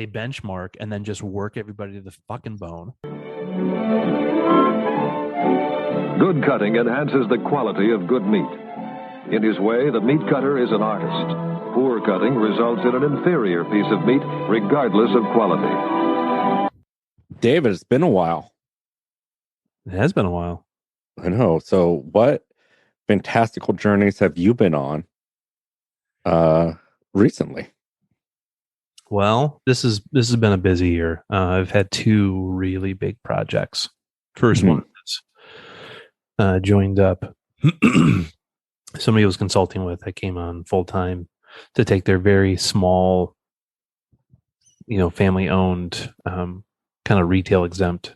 they benchmark, and then just work everybody to the fucking bone. Good cutting enhances the quality of good meat. In his way, the meat cutter is an artist. Poor cutting results in an inferior piece of meat, regardless of quality. David, it's been a while. It has been a while. I know. So what fantastical journeys have you been on recently? Well, this has been a busy year. I've had two really big projects. First one is joined up. Somebody I was consulting with, I came on full time to take their very small, family owned, kind of retail exempt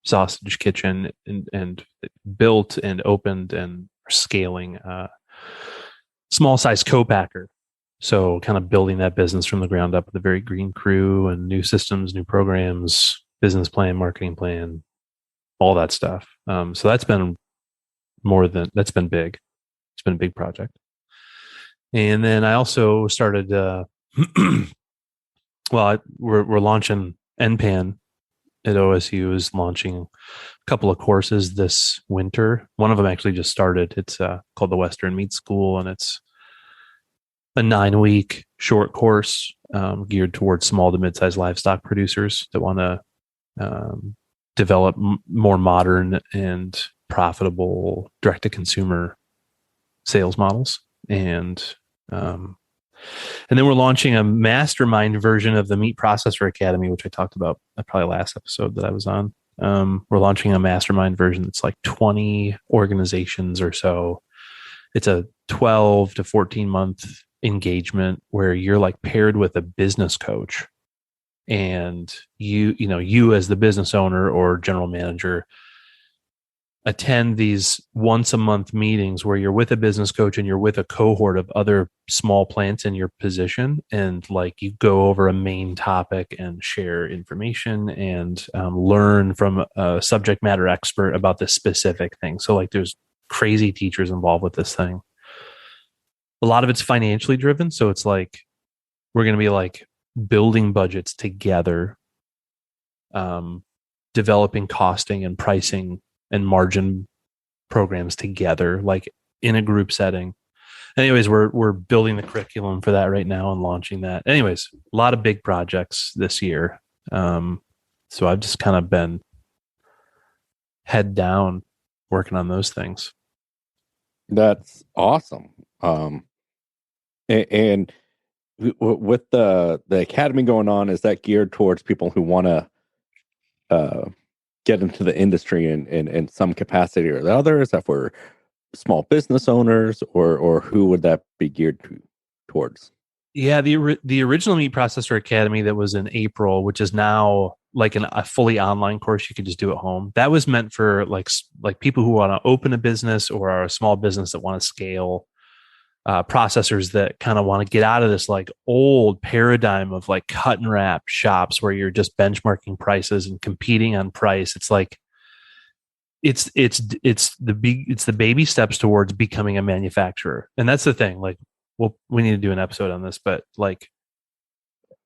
sausage kitchen and built and opened and scaling small size co-packer. So kind of building that business from the ground up with a very green crew and new systems, new programs, business plan, marketing plan, all that stuff. So that's been big. It's been a big project. And then I also started, we're launching NPAN at OSU is launching a couple of courses this winter. One of them actually just started. It's called the Western Meat School, and it's a 9-week short course geared towards small to mid-sized livestock producers that want to develop more modern and profitable direct-to-consumer sales models. And then we're launching a mastermind version of the Meat Processor Academy, which I talked about probably last episode that I was on. We're launching a mastermind version that's like 20 organizations or so. It's a 12 to 14 month engagement where you're like paired with a business coach, and you as the business owner or general manager attend these once a month meetings where you're with a business coach and you're with a cohort of other small plants in your position, and like you go over a main topic and share information and learn from a subject matter expert about this specific thing. So like there's crazy teachers involved with this thing. A lot of it's financially driven. So it's like, we're going to be like building budgets together, developing costing and pricing and margin programs together, like in a group setting. Anyways, we're building the curriculum for that right now and launching that. Anyways, a lot of big projects this year. So I've just kind of been head down working on those things. That's awesome. And with the academy going on, is that geared towards people who want to get into the industry in some capacity or the other? Is that for small business owners, or who would that be geared towards? Yeah, the original Meat Processor Academy that was in April, which is now like a fully online course you could just do at home. That was meant for like people who want to open a business or are a small business that want to scale, processors that kind of want to get out of this like old paradigm of like cut and wrap shops where you're just benchmarking prices and competing on price. It's like it's the baby steps towards becoming a manufacturer. And that's the thing. Like, well, we need to do an episode on this, but like,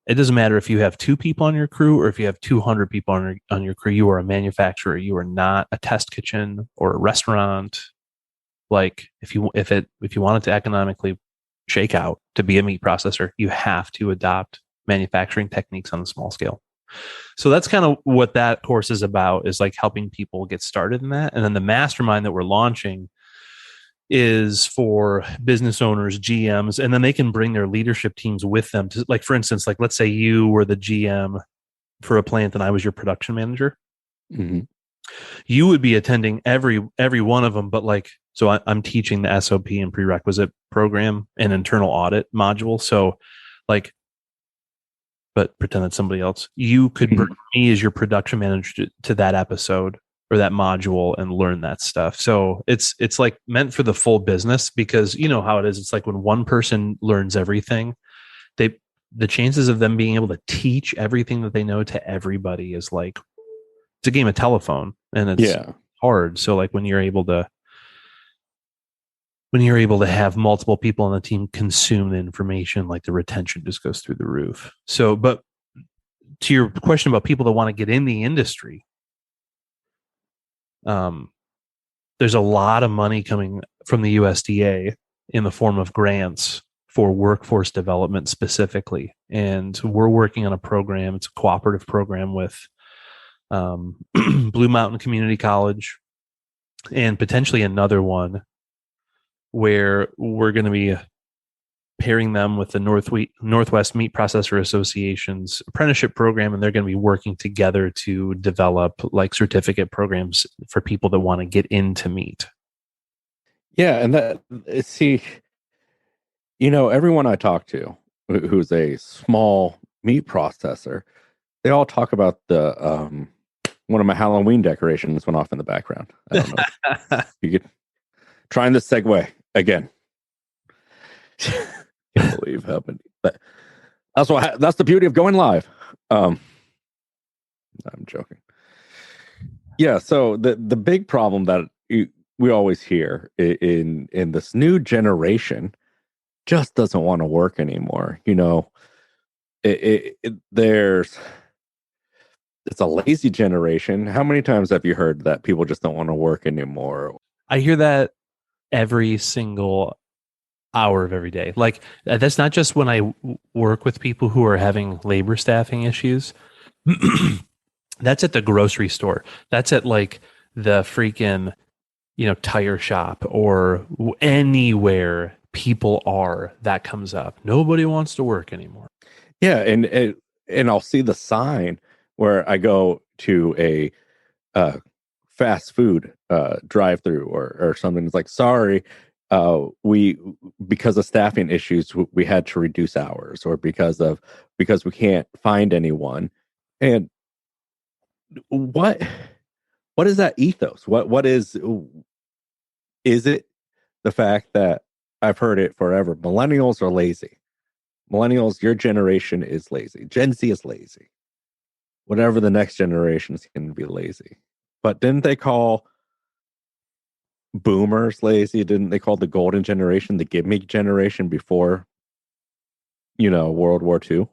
it doesn't matter if you have 2 people on your crew or if you have 200 people on your crew. You are a manufacturer. You are not a test kitchen or a restaurant. Like if you want it to economically shake out to be a meat processor, you have to adopt manufacturing techniques on a small scale. So that's kind of what that course is about, is like helping people get started in that. And then the mastermind that we're launching is for business owners, GMs, and then they can bring their leadership teams with them to, like, for instance, like let's say you were the GM for a plant and I was your production manager. Mm-hmm. You would be attending every one of them, but like, so I'm teaching the SOP and prerequisite program and internal audit module. So like, but pretend that's somebody else. You could bring me as your production manager to that episode or that module and learn that stuff. So it's like meant for the full business, because you know how it is. It's like when one person learns everything, the chances of them being able to teach everything that they know to everybody is like, it's a game of telephone, and it's hard. So like when you're able to have multiple people on the team consume the information, like the retention just goes through the roof. So, but to your question about people that want to get in the industry, there's a lot of money coming from the USDA in the form of grants for workforce development specifically. And we're working on a program. It's a cooperative program with Blue Mountain Community College and potentially another one where we're going to be pairing them with the Northwest Meat Processor Association's apprenticeship program, and they're going to be working together to develop like certificate programs for people that want to get into meat. Yeah, and that, see, everyone I talk to who's a small meat processor, they all talk about the one of my Halloween decorations went off in the background. I don't know. You get trying this segue again. Can't believe how many. But that's the beauty of going live. I'm joking. Yeah. So the big problem that we always hear in this new generation just doesn't want to work anymore. It's a lazy generation. How many times have you heard that people just don't want to work anymore? I hear that every single hour of every day. Like that's not just when I work with people who are having labor staffing issues. That's at the grocery store. That's at like the freaking, tire shop or anywhere people are, that comes up. Nobody wants to work anymore. Yeah. And I'll see the sign where I go to a fast food drive-through or something. It's like, sorry, because of staffing issues, we had to reduce hours, or because we can't find anyone. And what is that ethos? What is it the fact that I've heard it forever? Millennials are lazy. Millennials, your generation is lazy. Gen Z is lazy. Whatever the next generation is going to be lazy. But didn't they call boomers lazy? Didn't they call the golden generation the gimmick generation before, World War II?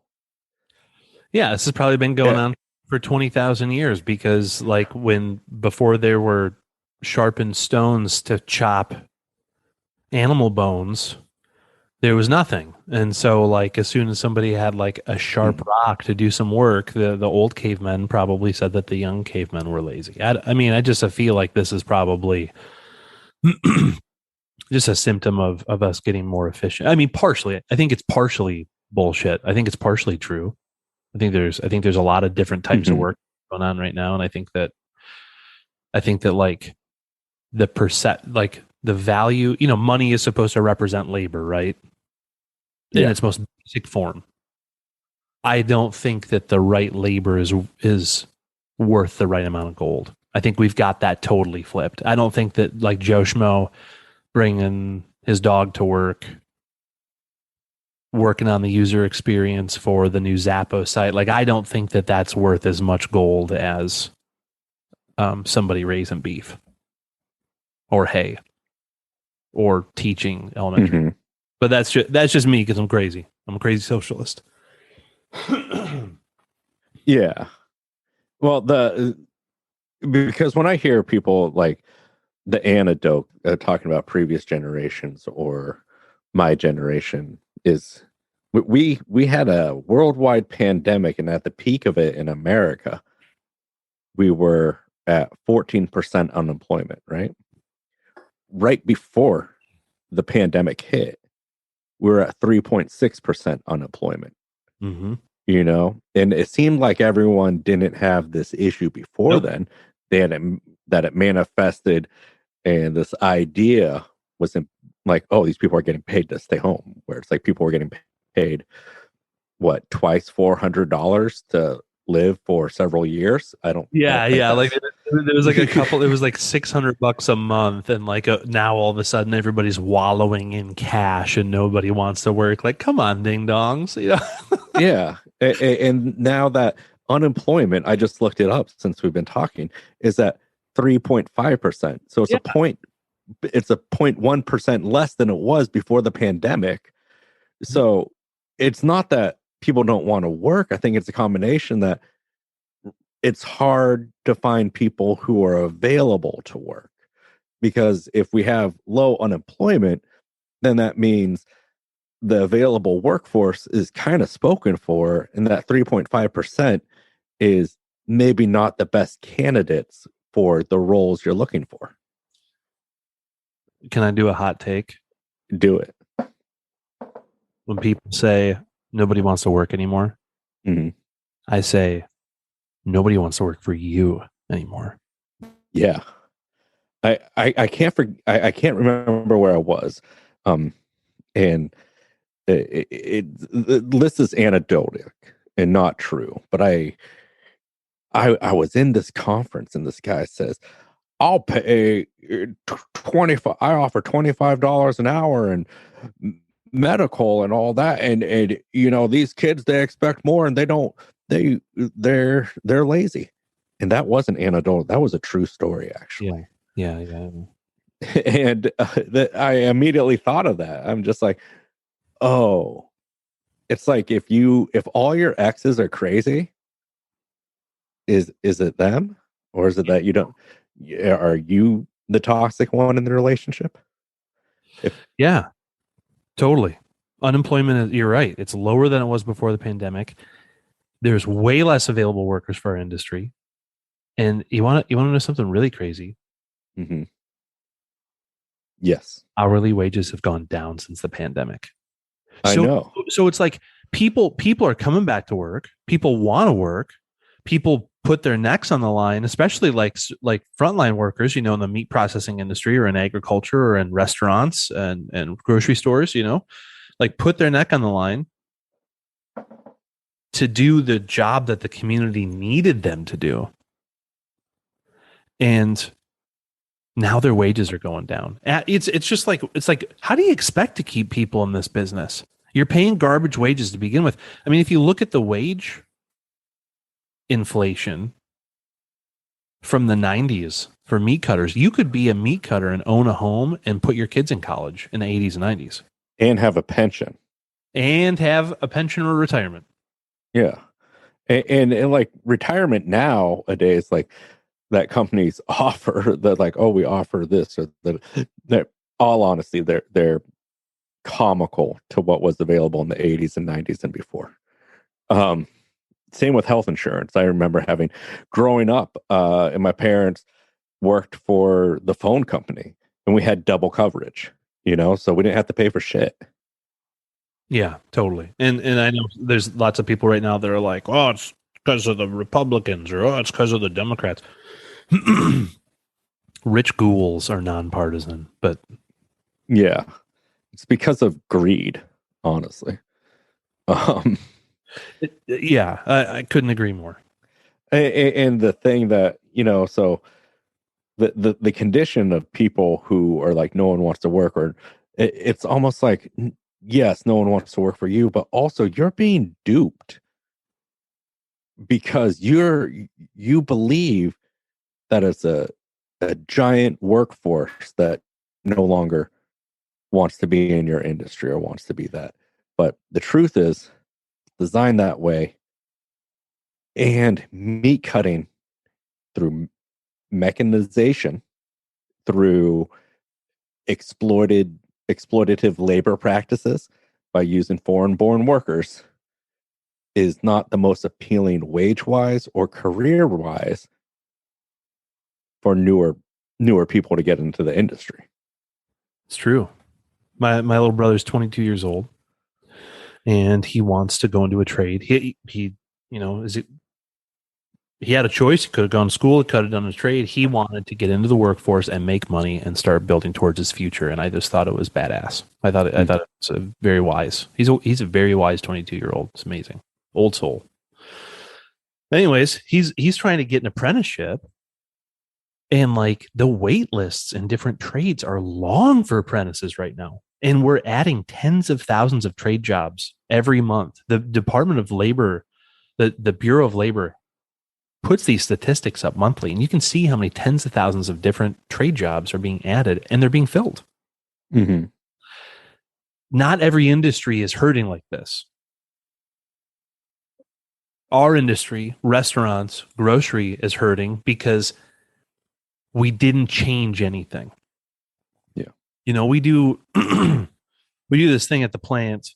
Yeah, this has probably been going on for 20,000 years because like before there were sharpened stones to chop animal bones, there was nothing. And so like as soon as somebody had like a sharp rock to do some work, the old cavemen probably said that the young cavemen were lazy. I mean, I feel like this is probably just a symptom of us getting more efficient. I mean, partially, I think it's partially bullshit. I think it's partially true. I think there's a lot of different types of work going on right now. And I think that like the value, money is supposed to represent labor, right? In its most basic form. I don't think that the right labor is worth the right amount of gold. I think we've got that totally flipped. I don't think that like Joe Schmo bringing his dog to work, working on the user experience for the new Zappo site, like I don't think that that's worth as much gold as somebody raising beef or hay or teaching elementary. Mm-hmm. But that's just me because I'm crazy. I'm a crazy socialist. Yeah. Well, because when I hear people like the anecdote talking about previous generations or my generation, is we had a worldwide pandemic, and at the peak of it in America, we were at 14% unemployment, right? Right before the pandemic hit, we were at 3.6% unemployment. Mm-hmm. And it seemed like everyone didn't have this issue before then. They had that it manifested, and this idea was like, oh, these people are getting paid to stay home, where it's like people were getting paid twice $400 to live for several years. I don't like there was like a couple, it was like $600 a month, and like now all of a sudden everybody's wallowing in cash and nobody wants to work. Like, come on, ding dongs. Yeah. And now that unemployment, I just looked it up since we've been talking, is at 3.5%. So it's it's a 0.1% less than it was before the pandemic. So it's not that people don't want to work. I think it's a combination that it's hard to find people who are available to work, because if we have low unemployment, then that means the available workforce is kind of spoken for, and that 3.5% is maybe not the best candidates for the roles you're looking for. Can I do a hot take? Do it. When people say nobody wants to work anymore, Mm-hmm. I say nobody wants to work for you anymore. Yeah. I can't remember where I was. And the list is anecdotal and not true, but I was in this conference and this guy says, I'll pay 25. I offer $25 an hour and medical and all that. And you know, these kids, they expect more and they're lazy. And that wasn't anecdotal. That was a true story, actually. Yeah. And I immediately thought of that. I'm just like, oh, it's like if all your exes are crazy, is it them, or is it that you don't? Are you the toxic one in the relationship? Yeah, totally. Unemployment, you're right. It's lower than it was before the pandemic. There's way less available workers for our industry. And you want to know something really crazy? Mm-hmm. Yes. Hourly wages have gone down since the pandemic. I know. So it's like people are coming back to work. People want to work. People put their necks on the line, especially like frontline workers, you know, in the meat processing industry or in agriculture or in restaurants and grocery stores, you know, like put their neck on the line to do the job that the community needed them to do. And now their wages are going down. It's just like, it's like, how do you expect to keep people in this business? You're paying garbage wages to begin with. I mean, if you look at the wage inflation from the 90s for meat cutters, you could be a meat cutter and own a home and put your kids in college in the 80s and 90s. And have a pension. Or retirement. Yeah. And like retirement nowadays, like that companies offer that, like, oh, we offer this or that. All honesty, they're comical to what was available in the 80s and 90s and before. Same with health insurance. I remember growing up, and my parents worked for the phone company, and we had double coverage, you know, so we didn't have to pay for shit. Yeah, totally. And I know there's lots of people right now that are like, oh, it's because of the Republicans, or oh, it's because of the Democrats. Rich ghouls are nonpartisan, but yeah, it's because of greed, honestly. Yeah, I couldn't agree more. And the thing that, you know, so the condition of people who are like, no one wants to work, or it's almost like, yes, no one wants to work for you, but also you're being duped because you believe that it's a giant workforce that no longer wants to be in your industry or wants to be that. But the truth is, designed that way, and meat cutting through mechanization, through exploitative labor practices by using foreign-born workers, is not the most appealing wage-wise or career-wise for newer people to get into the industry. It's true. My little brother's 22 years old, and he wants to go into a trade. He you know, he had a choice. He could have gone to school, could have done a trade. He wanted to get into the workforce and make money and start building towards his future. And I just thought it was badass. I thought it was very wise. He's a very wise 22-year-old. It's amazing. Old soul. Anyways, he's trying to get an apprenticeship, and like the wait lists in different trades are long for apprentices right now. And we're adding tens of thousands of trade jobs every month. The Department of Labor, the Bureau of Labor, puts these statistics up monthly, and you can see how many tens of thousands of different trade jobs are being added, and they're being filled. Mm-hmm. Not every industry is hurting like this. our industry, restaurants, grocery is hurting because we didn't change anything. Yeah. We do we do this thing at the plant.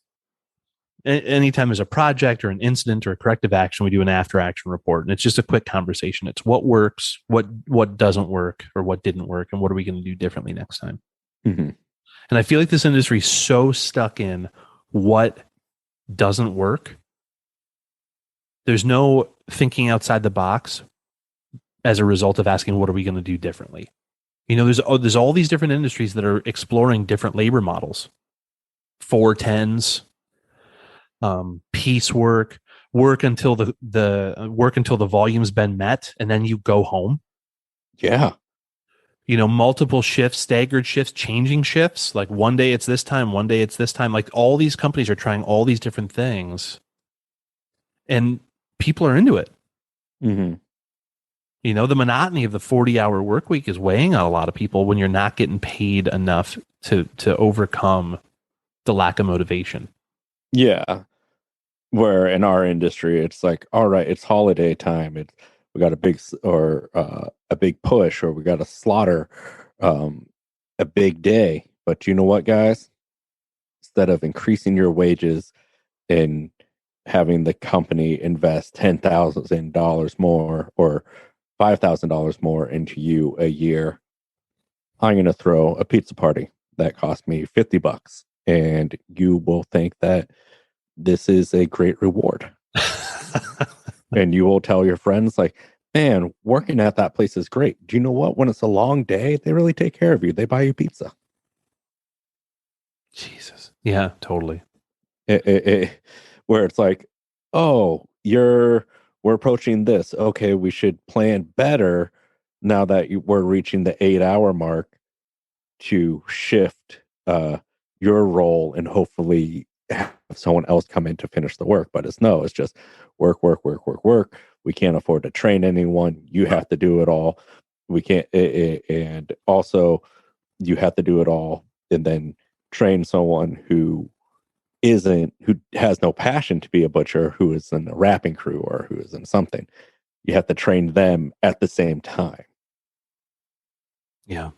Anytime there's a project or an incident or a corrective action, we do an after action report, and it's just a quick conversation. It's what works, what doesn't work, or what didn't work, and what are we going to do differently next time. Mm-hmm. And I feel like this industry is so stuck in what doesn't work. There's no thinking outside the box as a result of asking, what are we going to do differently? There's all these different industries that are exploring different labor models, 410s, piecework, work until the volume's been met, and then you go home. Yeah. Multiple shifts, staggered shifts, changing shifts. Like one day it's this time, one day it's this time. Like all these companies are trying all these different things, and people are into it. Mm-hmm. The monotony of the 40-hour work week is weighing on a lot of people when you're not getting paid enough to overcome the lack of motivation. Yeah. Where in our industry, it's like, all right, it's holiday time. We got a big push, or we got to slaughter a big day. But you know what, guys? Instead of increasing your wages and having the company invest $10,000 more or $5,000 more into you a year, I'm going to throw a pizza party that cost me $50, and you will think that this is a great reward. And you will tell your friends, like, man, working at that place is great. Do you know what? When it's a long day, they really take care of you. They buy you pizza. Jesus. Yeah, totally. Where it's like, oh, we're approaching this. Okay, we should plan better now that we're reaching the 8-hour mark to shift your role and hopefully have someone else come in to finish the work. But it's just work. We can't afford to train anyone. You have to do it all. We can't, and also you have to do it all, and then train someone who has no passion to be a butcher, who is in a wrapping crew or who is in something. You have to train them at the same time. Yeah.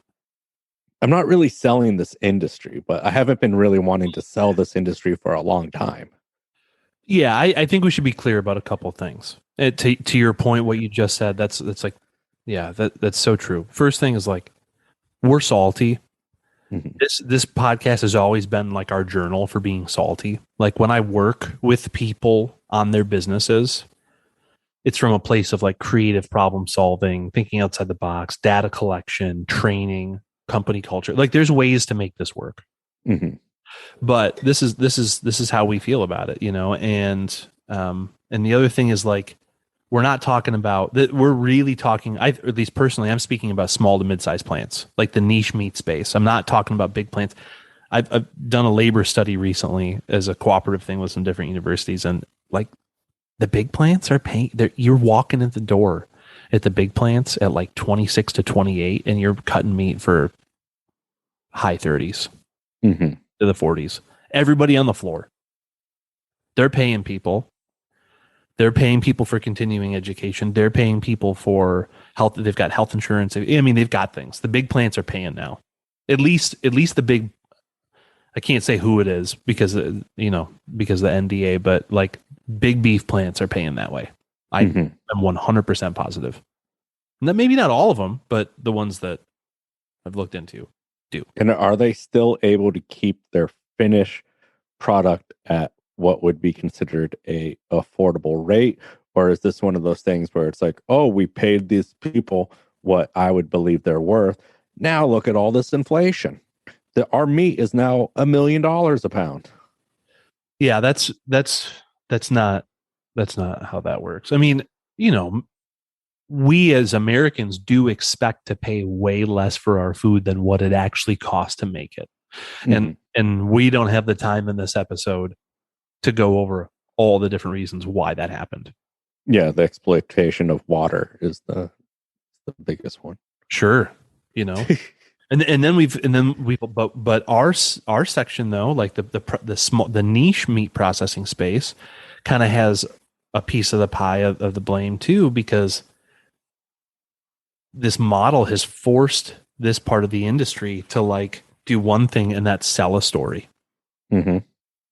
I'm not really selling this industry, but I haven't been really wanting to sell this industry for a long time. Yeah, I think we should be clear about a couple of things. To your point, what you just said, that's like, yeah, that's so true. First thing is, like, we're salty. Mm-hmm. This podcast has always been like our journal for being salty. Like when I work with people on their businesses, it's from a place of like creative problem solving, thinking outside the box, data collection, training, company culture. Like there's ways to make this work. Mm-hmm. But this is how we feel about it, and the other thing is, like, we're not talking about that. We're really talking, or at least personally, I'm speaking about small to mid-sized plants, like the niche meat space. I'm not talking about big plants. I've done a labor study recently as a cooperative thing with some different universities, and like the big plants are paying. You're walking in the door at the big plants at like 26 to 28, and you're cutting meat for high 30s. Mm-hmm. To the 40s. Everybody on the floor. They're paying people. They're paying people for continuing education. They're paying people for health. They've got health insurance. I mean, they've got things. The big plants are paying now. At least the big. I can't say who it is because of the NDA, but like big beef plants are paying that way. I'm 100% positive. And that maybe not all of them, but the ones that I've looked into. And are they still able to keep their finished product at what would be considered a affordable rate? Or is this one of those things where it's like, oh, we paid these people what I would believe they're worth. Now look at all this inflation. Our meat is now $1 million a pound. Yeah, that's not how that works. I mean, we as Americans do expect to pay way less for our food than what it actually costs to make it. Mm-hmm. And we don't have the time in this episode to go over all the different reasons why that happened. Yeah, the exploitation of water is the biggest one. Sure, and then we but our section though, like the niche meat processing space kind of has a piece of the pie of the blame too, because this model has forced this part of the industry to like do one thing, and that's sell a story. Mm-hmm.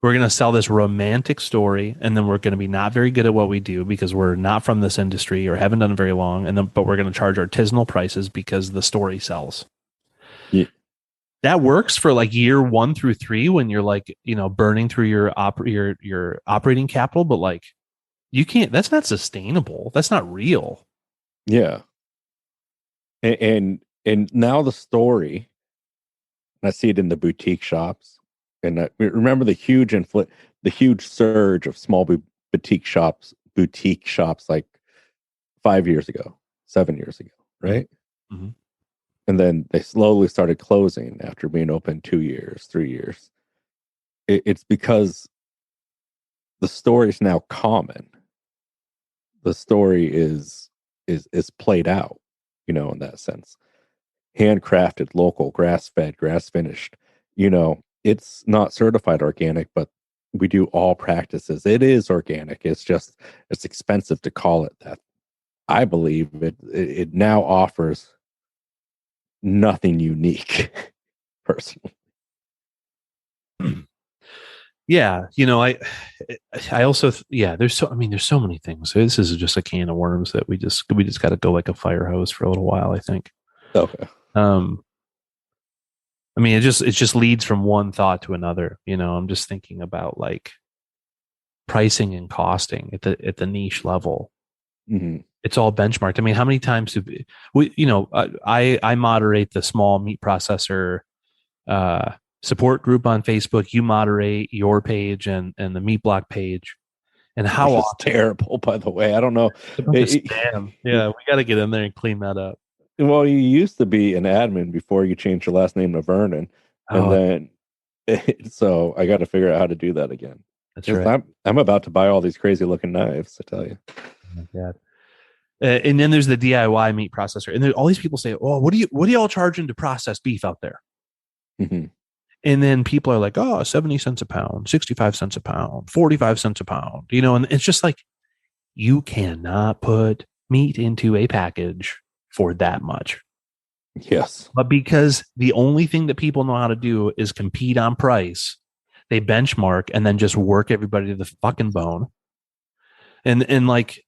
We're going to sell this romantic story, and then we're going to be not very good at what we do because we're not from this industry or haven't done it very long. And then, but we're going to charge artisanal prices because the story sells. Yeah. That works for like year 1 through 3 when you're like, burning through your operating capital, but like you can't, that's not sustainable. That's not real. Yeah. And now the story, I see it in the boutique shops, and I remember the huge surge of small boutique shops like 5 years ago, 7 years ago, right? Mm-hmm. And then they slowly started closing after being open 2 years, 3 years. It's because the story is now common. The story is played out, in that sense. Handcrafted, local, grass-fed, grass-finished. It's not certified organic, but we do all practices. It is organic. It's just, it's expensive to call it that. I believe it now offers nothing unique, personally. Yeah, I also there's so many things. This is just a can of worms that we just got to go like a fire hose for a little while, I think. Okay. It just leads from one thought to another. I'm just thinking about like pricing and costing at the niche level. Mm-hmm. It's all benchmarked. I mean, how many times have we, I moderate the small meat processor support group on Facebook. You moderate your page and the meat block page. And how often, terrible, by the way. I don't know. Spam. Yeah, we got to get in there and clean that up. Well, you used to be an admin before you changed your last name to Vernon, and then so I got to figure out how to do that again. That's right. I'm about to buy all these crazy looking knives, I tell you. Oh my God. And then there's the DIY meat processor, and all these people say, "Oh, what do y'all charging to process beef out there?" Mm-hmm. And then people are like, "Oh, 70 cents a pound, 65 cents a pound, 45 cents a pound," and it's just like, you cannot put meat into a package for that much. Yes. But because the only thing that people know how to do is compete on price, they benchmark and then just work everybody to the fucking bone. And like,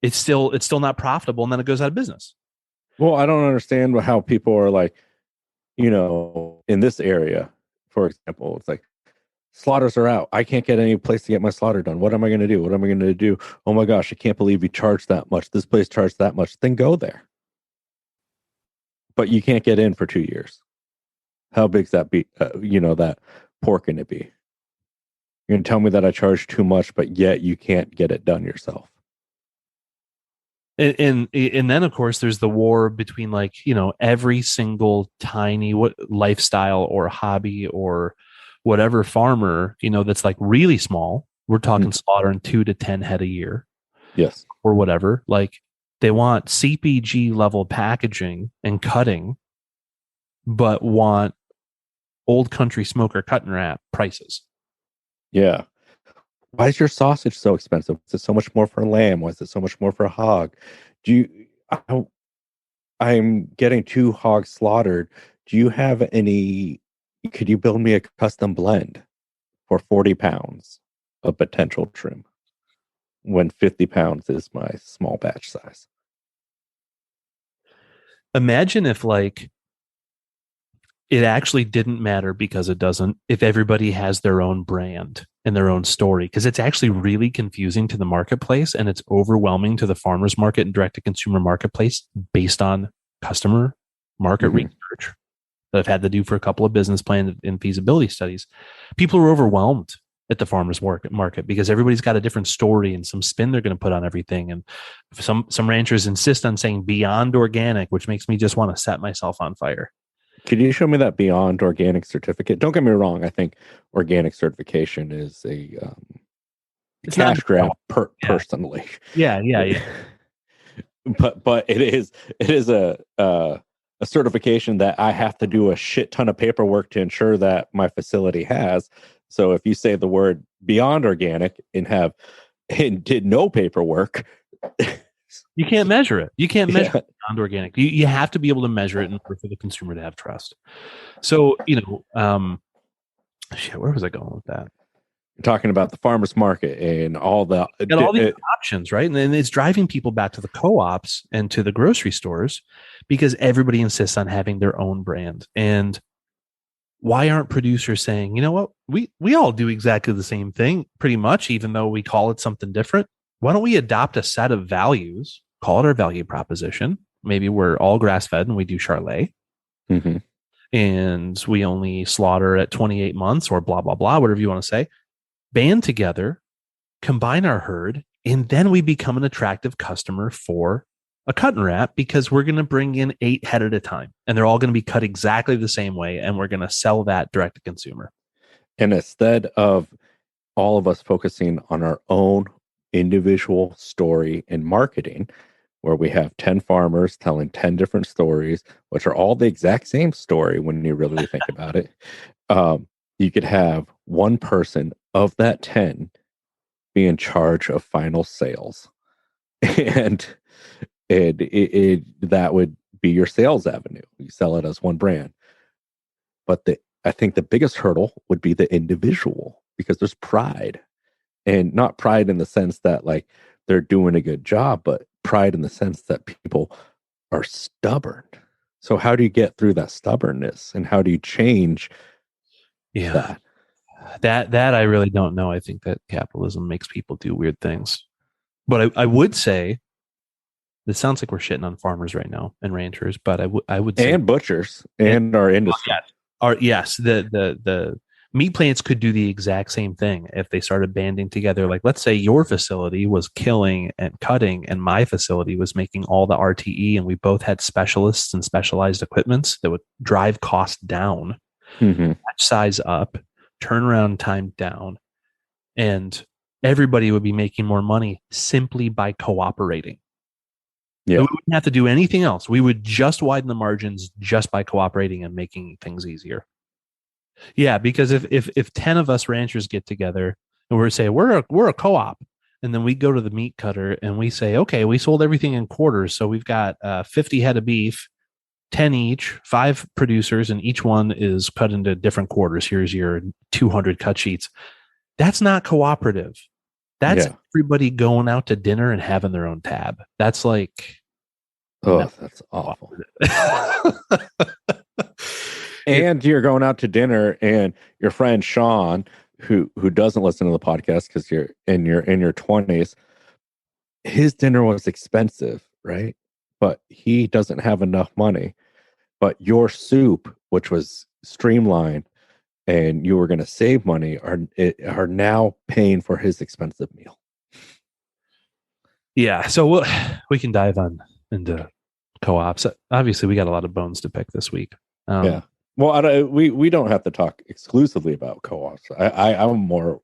it's still not profitable, and then it goes out of business. Well, I don't understand how people are like, in this area, for example, it's like slaughters are out. I can't get any place to get my slaughter done. What am I going to do? What am I going to do? Oh my gosh, I can't believe you charged that much. This place charged that much. Then go there. But you can't get in for 2 years. How big's that be? That pork going to be? You're going to tell me that I charge too much, but yet you can't get it done yourself. And then of course there's the war between like, every single tiny lifestyle or hobby or whatever farmer, that's like really small. We're talking slaughtering 2 to 10 head a year. Yes. Or whatever. Like, they want CPG level packaging and cutting, but want old country smoker cut and wrap prices. Yeah. Why is your sausage so expensive? Is it so much more for lamb? Why is it so much more for hog? I'm getting 2 hogs slaughtered. Do you have any? Could you build me a custom blend for 40 pounds of potential trim when 50 pounds is my small batch size? Imagine if like it actually didn't matter, because it doesn't, if everybody has their own brand and their own story, because it's actually really confusing to the marketplace, and it's overwhelming to the farmers market and direct to consumer marketplace based on customer market research that I've had to do for a couple of business plans and feasibility studies. People are overwhelmed at the farmers market because everybody's got a different story and some spin they're going to put on everything. And some ranchers insist on saying beyond organic, which makes me just want to set myself on fire. Could you show me that Beyond Organic certificate? Don't get me wrong. I think organic certification is a cash grab personally. Yeah. But it is a certification that I have to do a shit ton of paperwork to ensure that my facility has. So if you say the word Beyond Organic and have and did no paperwork, you can't measure it. You can't measure yeah. non-organic. You have to be able to measure it in order for the consumer to have trust. So, where was I going with that? Talking about the farmers market and all the Got all these options, right? And then it's driving people back to the co-ops and to the grocery stores because everybody insists on having their own brand. And why aren't producers saying, you know what, we all do exactly the same thing pretty much, even though we call it something different? Why don't we adopt a set of values, call it our value proposition? Maybe we're all grass-fed and we do Charlet. Mm-hmm. And we only slaughter at 28 months or blah, blah, blah, whatever you want to say. Band together, combine our herd, and then we become an attractive customer for a cut and wrap because we're going to bring in 8 head at a time and they're all going to be cut exactly the same way. And we're going to sell that direct to consumer. And instead of all of us focusing on our own individual story and marketing, where we have 10 farmers telling 10 different stories, which are all the exact same story when you really think about it, you could have one person of that 10 be in charge of final sales. And that would be your sales avenue. You sell it as one brand. But I think the biggest hurdle would be the individual, because there's pride, and not pride in the sense that like they're doing a good job, but pride in the sense that people are stubborn. So how do you get through that stubbornness, and how do you change that? That I really don't know. I think that capitalism makes people do weird things. But I would say, this sounds like we're shitting on farmers right now and ranchers, but I would say, and butchers and our industry. Yes, the meat plants could do the exact same thing if they started banding together. Like, let's say your facility was killing and cutting, and my facility was making all the RTE, and we both had specialists and specialized equipments that would drive costs down, size up, turnaround time down, and everybody would be making more money simply by cooperating. Yeah. We wouldn't have to do anything else. We would just widen the margins just by cooperating and making things easier. Yeah, because if 10 of us ranchers get together and we're a co-op, and then we go to the meat cutter and we say, okay, we sold everything in quarters, so we've got 50 head of beef, 10 each, 5 producers, and each one is cut into different quarters. Here's your 200 cut sheets. That's not cooperative. That's everybody going out to dinner and having their own tab. That's like, that's awful. And you're going out to dinner, and your friend Sean, who doesn't listen to the podcast because you're in your 20s, his dinner was expensive, right? But he doesn't have enough money. But your soup, which was streamlined, and you were going to save money, are now paying for his expensive meal. Yeah, so we can dive into co-ops. Obviously, we got a lot of bones to pick this week. Yeah. Well, we don't have to talk exclusively about co-ops. I'm more.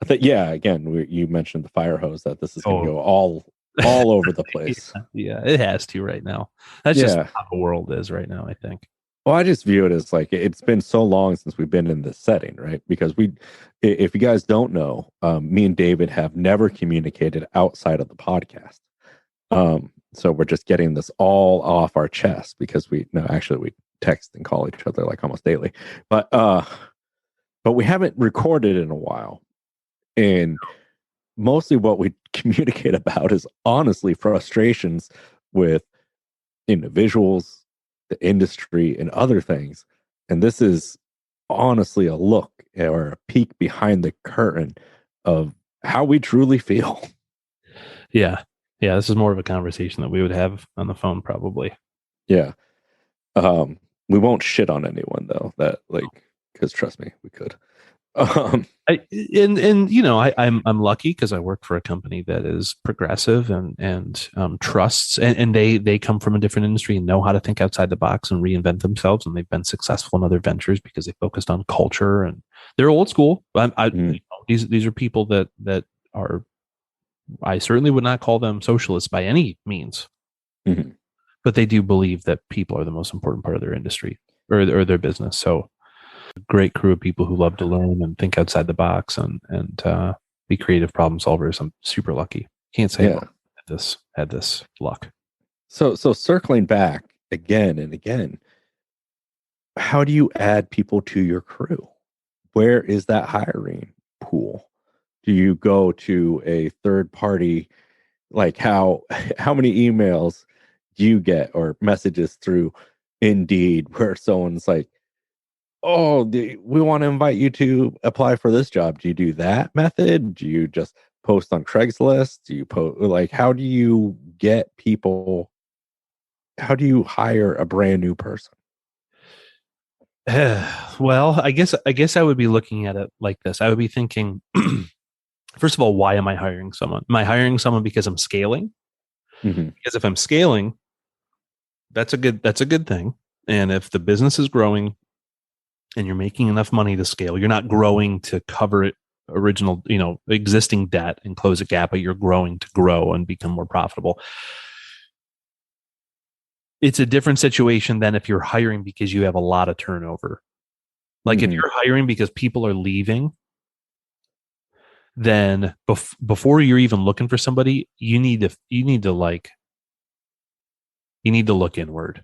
I think, again, you mentioned the fire hose, that this is going to go all over the place. Yeah, it has to right now. That's just how the world is right now, I think. Well, I just view it as like, it's been so long since we've been in this setting, right? Because if you guys don't know, me and David have never communicated outside of the podcast. So we're just getting this all off our chest, because we text and call each other like almost daily. But we haven't recorded in a while. And mostly what we communicate about is honestly frustrations with individuals, the industry, and other things. And this is honestly a look or a peek behind the curtain of how we truly feel. Yeah, this is more of a conversation that we would have on the phone, probably. Yeah. We won't shit on anyone though, because trust me, we could. I'm lucky because I work for a company that is progressive and trusts, and they come from a different industry and know how to think outside the box and reinvent themselves, and they've been successful in other ventures because they focused on culture, and they're old school. These are people that are, I certainly would not call them socialists by any means, but they do believe that people are the most important part of their industry or their business. So, great crew of people who love to learn and think outside the box, and be creative problem solvers. I'm super lucky. Can't say Yeah. I had this luck. So circling back again and again, how do you add people to your crew? Where is that hiring pool? Do you go to a third party? Like how many emails do you get or messages through Indeed where someone's like, "Oh, we want to invite you to apply for this job." Do you do that method? Do you just post on Craigslist? Do you post, like, how do you get people? How do you hire a brand new person? Well, I guess I would be looking at it like this. I would be thinking, first of all, why am I hiring someone? Am I hiring someone because I'm scaling? Mm-hmm. Because if I'm scaling, that's a good thing. And if the business is growing and you're making enough money to scale, you're not growing to cover it original, existing debt and close a gap, but you're growing to grow and become more profitable. It's a different situation than if you're hiring because you have a lot of turnover. Like if you're hiring because people are leaving, then before you're even looking for somebody, you need to look inward.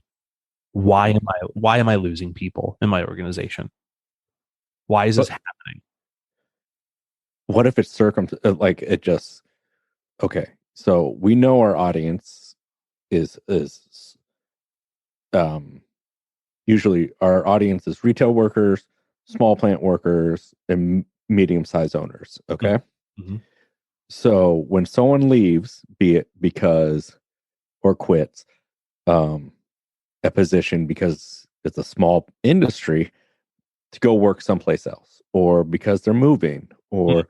Why am I losing people in my organization? Why is this happening? What if it's like it just okay? So we know our audience is usually our audience is retail workers, small plant workers, and medium-sized owners. Okay. Mm-hmm. So when someone leaves, be it because or quits a position because it's a small industry to go work someplace else, or because they're moving, or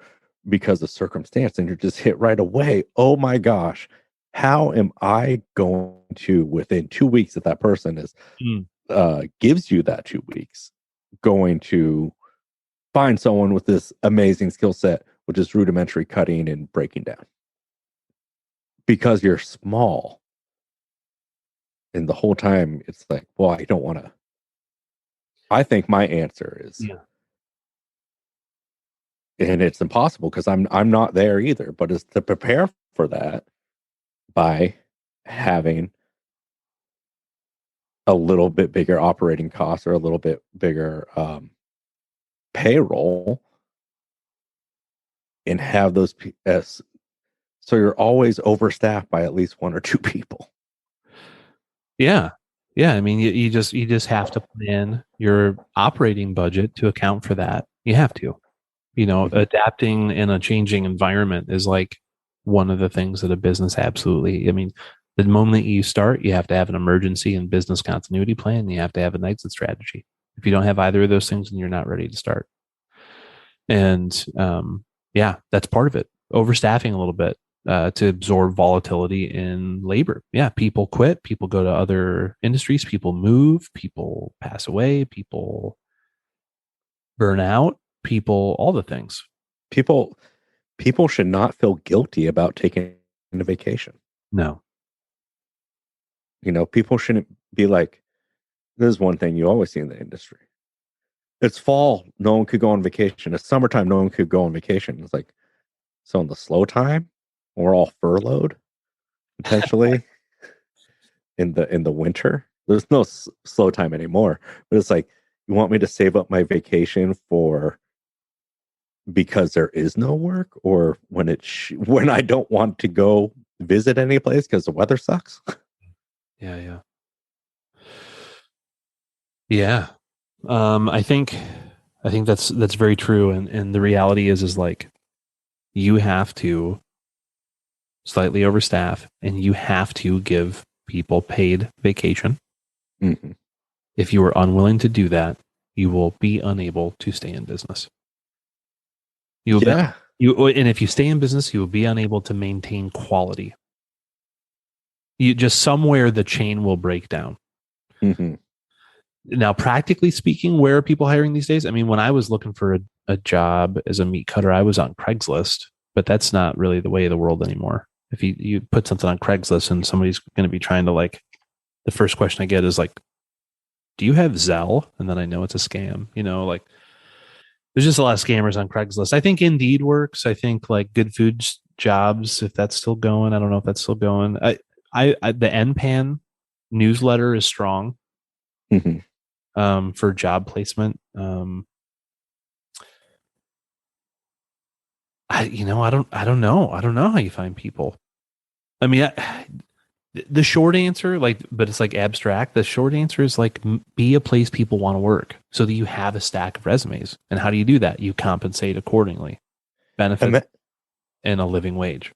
because of circumstance, and you're just hit right away. Oh my gosh, how am I going to within 2 weeks if that person is gives you that 2 weeks going to find someone with this amazing skill set, which is rudimentary cutting and breaking down, because you're small. And the whole time it's like, well, I don't want to. I think my answer is, and it's impossible because I'm not there either, but it's to prepare for that by having a little bit bigger operating costs or a little bit bigger payroll, and have those so you're always overstaffed by at least one or two people. Yeah. Yeah. I mean, you just have to plan your operating budget to account for that. You have to, adapting in a changing environment is like one of the things that a business absolutely, I mean, the moment you start, you have to have an emergency and business continuity plan. You have to have an exit strategy. If you don't have either of those things, then you're not ready to start. And yeah, that's part of it. Overstaffing a little bit to absorb volatility in labor. Yeah, people quit, people go to other industries, people move, people pass away, people burn out, people, all the things. People should not feel guilty about taking a vacation. No. People shouldn't be like, this is one thing you always see in the industry. It's fall, no one could go on vacation. It's summertime, no one could go on vacation. It's like, so in the slow time, we're all furloughed potentially in the winter. There's no slow time anymore. But it's like, you want me to save up my vacation for because there is no work, or when when I don't want to go visit any place because the weather sucks? Yeah. Yeah. I think that's very true. And the reality is like you have to slightly overstaff and you have to give people paid vacation. Mm-hmm. If you are unwilling to do that, you will be unable to stay in business. And if you stay in business, you will be unable to maintain quality. You just somewhere the chain will break down. Mm-hmm. Now, practically speaking, where are people hiring these days? I mean, when I was looking for a job as a meat cutter, I was on Craigslist, but that's not really the way of the world anymore. If you put something on Craigslist and somebody's going to be trying to the first question I get is like, do you have Zelle? And then I know it's a scam, There's just a lot of scammers on Craigslist. I think Indeed works. I think like Good Foods Jobs, if that's still going. I don't know if that's still going. The NPAN newsletter is strong Mhm. for job placement. I don't know. I don't know how you find people. I mean, the short answer, like, but it's like abstract. The short answer is like be a place people want to work, so that you have a stack of resumes. And how do you do that? You compensate accordingly, benefits, Ima- and a living wage.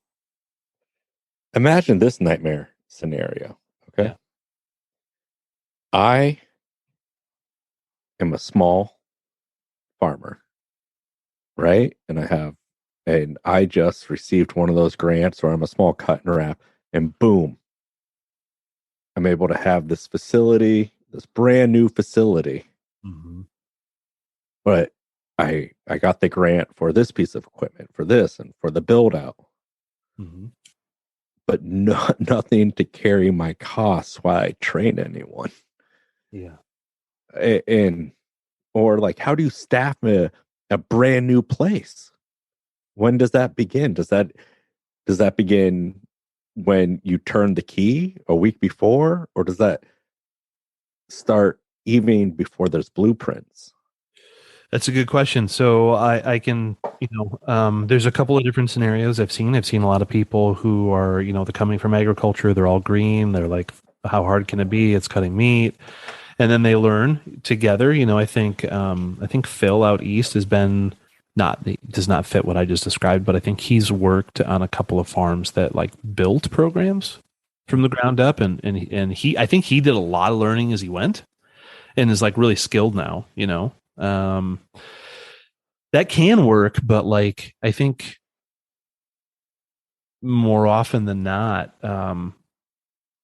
Imagine this nightmare scenario. Okay. Yeah. I am a small farmer, right? And I just received one of those grants, or I'm a small cut and wrap, and boom, I'm able to have this facility, this brand new facility. Mm-hmm. But I got the grant for this piece of equipment, for this and for the build out, Mm-hmm. but nothing to carry my costs while I train anyone. Yeah. And or like, how do you staff a brand new place? When does that begin? Does that begin when you turn the key a week before, or does that start even before there's blueprints? That's a good question. So I can, there's a couple of different scenarios I've seen. I've seen a lot of people who are, they're coming from agriculture. They're all green. They're like, how hard can it be? It's cutting meat. And then they learn together. I think Phil out east has been does not fit what I just described, but I think he's worked on a couple of farms that like built programs from the ground up. I think he did a lot of learning as he went and is like really skilled now. That can work, but like I think more often than not,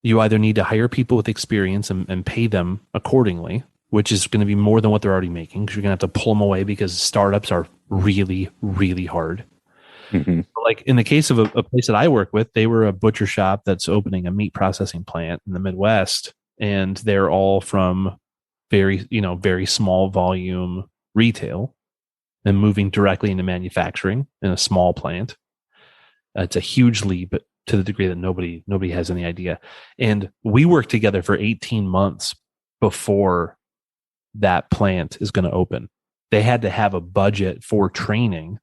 you either need to hire people with experience and pay them accordingly, which is going to be more than what they're already making, because you're going to have to pull them away because startups are really, really hard. Mm-hmm. Like in the case of a place that I work with, they were a butcher shop that's opening a meat processing plant in the Midwest, and they're all from very small volume retail and moving directly into manufacturing in a small plant. It's a huge leap to the degree that nobody has any idea. And we worked together for 18 months before that plant is going to open. They had to have a budget for training,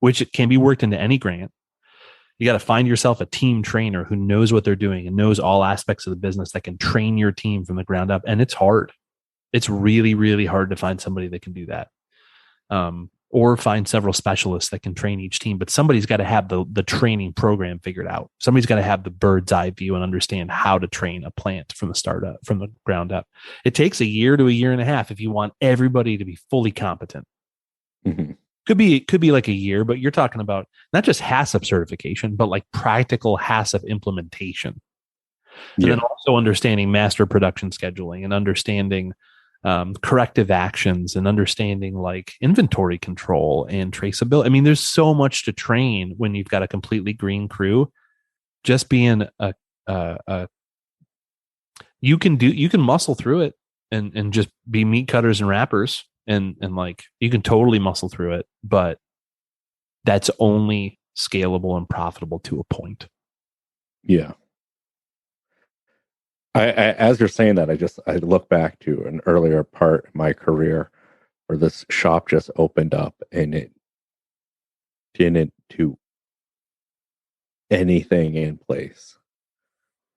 which it can be worked into any grant. You got to find yourself a team trainer who knows what they're doing and knows all aspects of the business that can train your team from the ground up. And it's hard. It's really, really hard to find somebody that can do that. Or find several specialists that can train each team, but somebody's got to have the training program figured out. Somebody's got to have the bird's eye view and understand how to train a plant from the ground up. It takes a year to a year and a half if you want everybody to be fully competent. Mm-hmm. Could be like a year, but you're talking about not just HACCP certification, but like practical HACCP implementation. And then also understanding master production scheduling and understanding corrective actions and understanding like inventory control and traceability. I mean, there's so much to train when you've got a completely green crew. Just being a you can muscle through it and just be meat cutters and wrappers and like you can totally muscle through it, but that's only scalable and profitable to a point. Yeah. As you're saying that, I look back to an earlier part of my career where this shop just opened up and it didn't do anything in place,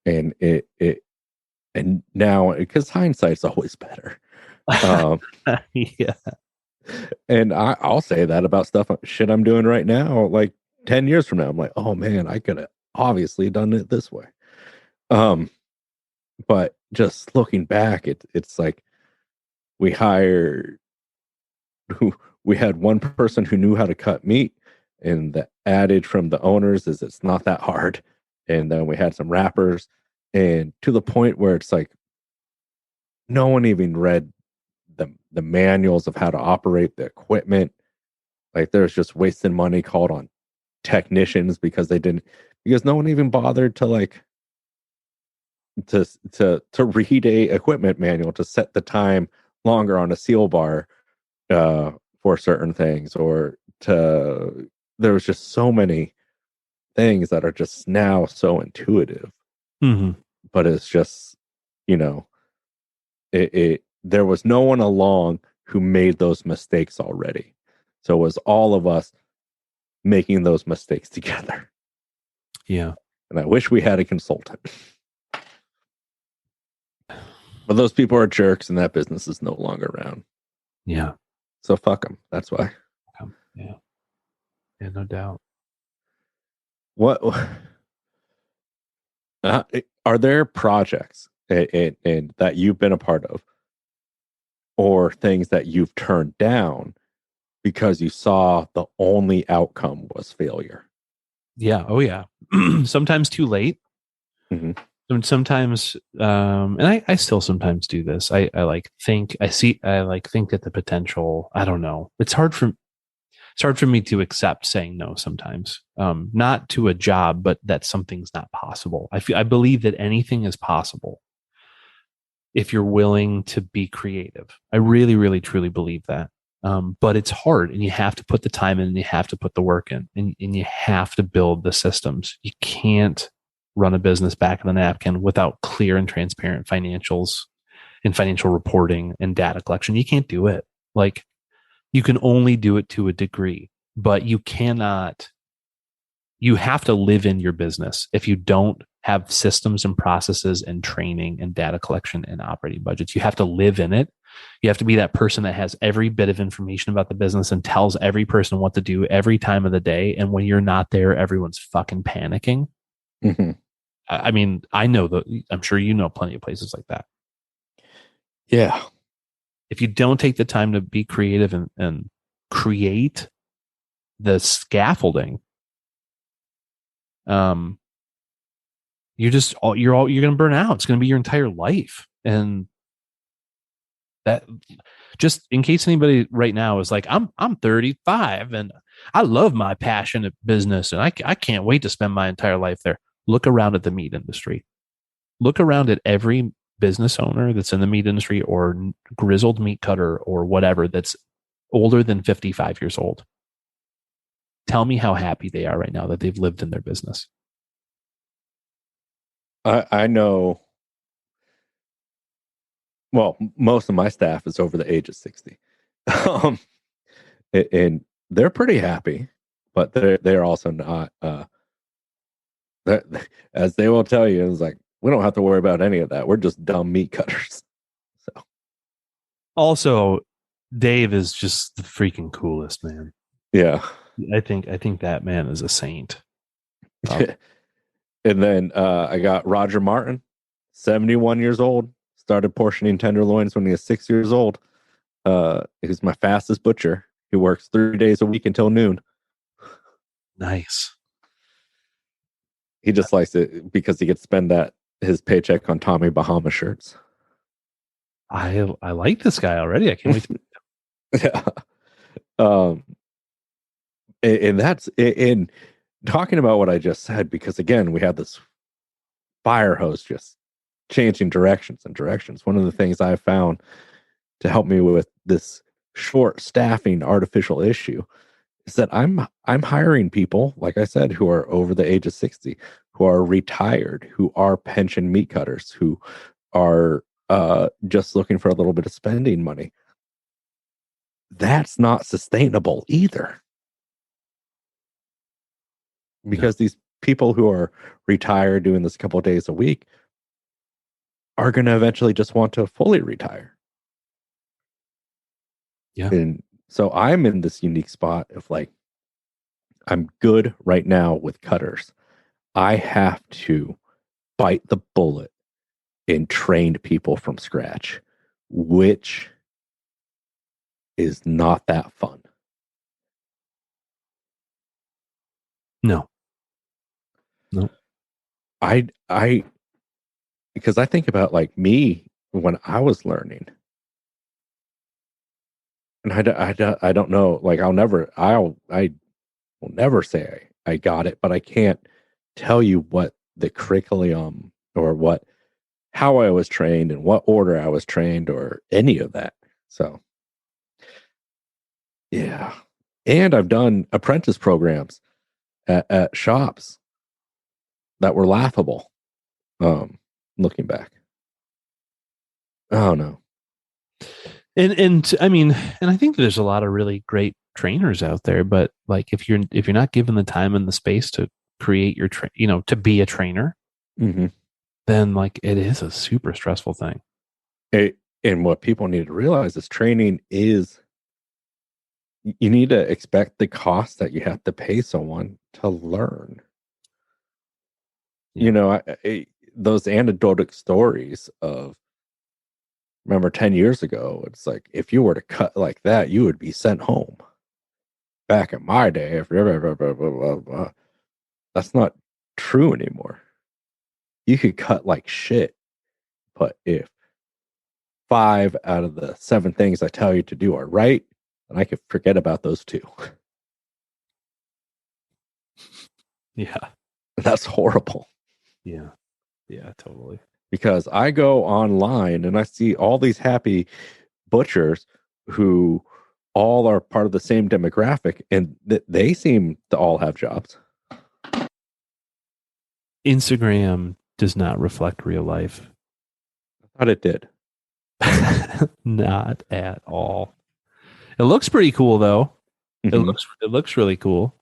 and and now, because hindsight's always better. Yeah. And I'll say that about shit I'm doing right now. Like 10 years from now, I'm like, oh man, I could have obviously done it this way. But just looking back, it's like we hired we had one person who knew how to cut meat, and the adage from the owners is it's not that hard. And then we had some wrappers, and to the point where it's like no one even read the manuals of how to operate the equipment. Like there's just wasted money called on technicians because no one even bothered to like to read a equipment manual to set the time longer on a seal bar for certain things, or there was just so many things that are just now so intuitive. Mm-hmm. But it's just, you know, there was no one along who made those mistakes already. So it was all of us making those mistakes together. Yeah. And I wish we had a consultant. But those people are jerks and that business is no longer around. Yeah. So fuck them. That's why. Yeah. Yeah, no doubt. What are there projects in that you've been a part of, or things that you've turned down because you saw the only outcome was failure? Yeah. Oh yeah. Sometimes too late. Mm-hmm. Sometimes and I still sometimes do this. I like think I like think at the potential. I don't know. It's hard for me to accept saying no sometimes. Not to a job, but that something's not possible. I believe that anything is possible if you're willing to be creative. I really, really, truly believe that. But it's hard, and you have to put the time in, and you have to put the work in, and you have to build the systems. You can't run a business back of the napkin without clear and transparent financials and financial reporting and data collection. You can't do it. Like, you can only do it to a degree, but you cannot. You have to live in your business. If you don't have systems and processes and training and data collection and operating budgets, you have to live in it. You have to be that person that has every bit of information about the business and tells every person what to do every time of the day. And when you're not there, everyone's fucking panicking. Mm-hmm. I mean, I'm sure you know plenty of places like that. Yeah. If you don't take the time to be creative and create the scaffolding, you're going to burn out. It's going to be your entire life. And that, just in case anybody right now is like, I'm 35 and I love my passionate business and I can't wait to spend my entire life there. Look around at the meat industry. Look around at every business owner that's in the meat industry or grizzled meat cutter or whatever that's older than 55 years old. Tell me how happy they are right now that they've lived in their business. I know. Well, most of my staff is over the age of 60. um, and they're pretty happy, but they're also not. As they will tell you, it's like, we don't have to worry about any of that. We're just dumb meat cutters. So Also, Dave is just the freaking coolest, man. yeah, I think that man is a saint. And then I got Roger Martin, 71 years old. Started portioning tenderloins when he was 6 years old. He's my fastest butcher. He works 3 days a week until noon. Nice. He just likes it because he gets to spend his paycheck on Tommy Bahama shirts. I like this guy already. I can't wait Yeah. And that's in talking about what I just said, because again, we have this fire hose just changing directions and directions. One of the things I found to help me with this short staffing artificial issue is that I'm hiring people, like I said, who are over the age of 60, who are retired, who are pension meat cutters, who are just looking for a little bit of spending money. That's not sustainable either. Because these people who are retired doing this a couple of days a week are going to eventually just want to fully retire. Yeah. And so I'm in this unique spot of like, I'm good right now with cutters. I have to bite the bullet and train people from scratch, which is not that fun. No. I because I think about like me when I was learning, and I don't know, like I will never say I got it, but I can't tell you what the curriculum or how I was trained and what order I was trained or any of that. So Yeah. And I've done apprentice programs at shops that were laughable. Looking back. Oh no. And I mean, and I think there's a lot of really great trainers out there, but like if you're not given the time and the space to create your to be a trainer, Mm-hmm. then like it is a super stressful thing. And what people need to realize is training is, you need to expect the cost that you have to pay someone to learn. Yeah. Those anecdotal stories of, remember 10 years ago, it's like, if you were to cut like that, you would be sent home. Back in my day, that's not true anymore. You could cut like shit, but if 5 out of the 7 things I tell you to do are right, then I could forget about those 2. Yeah. That's horrible. Yeah. Yeah, totally. Because I go online and I see all these happy butchers who all are part of the same demographic, and they seem to all have jobs. Instagram does not reflect real life. I thought it did. Not at all. It looks pretty cool though. Mm-hmm. It looks really cool.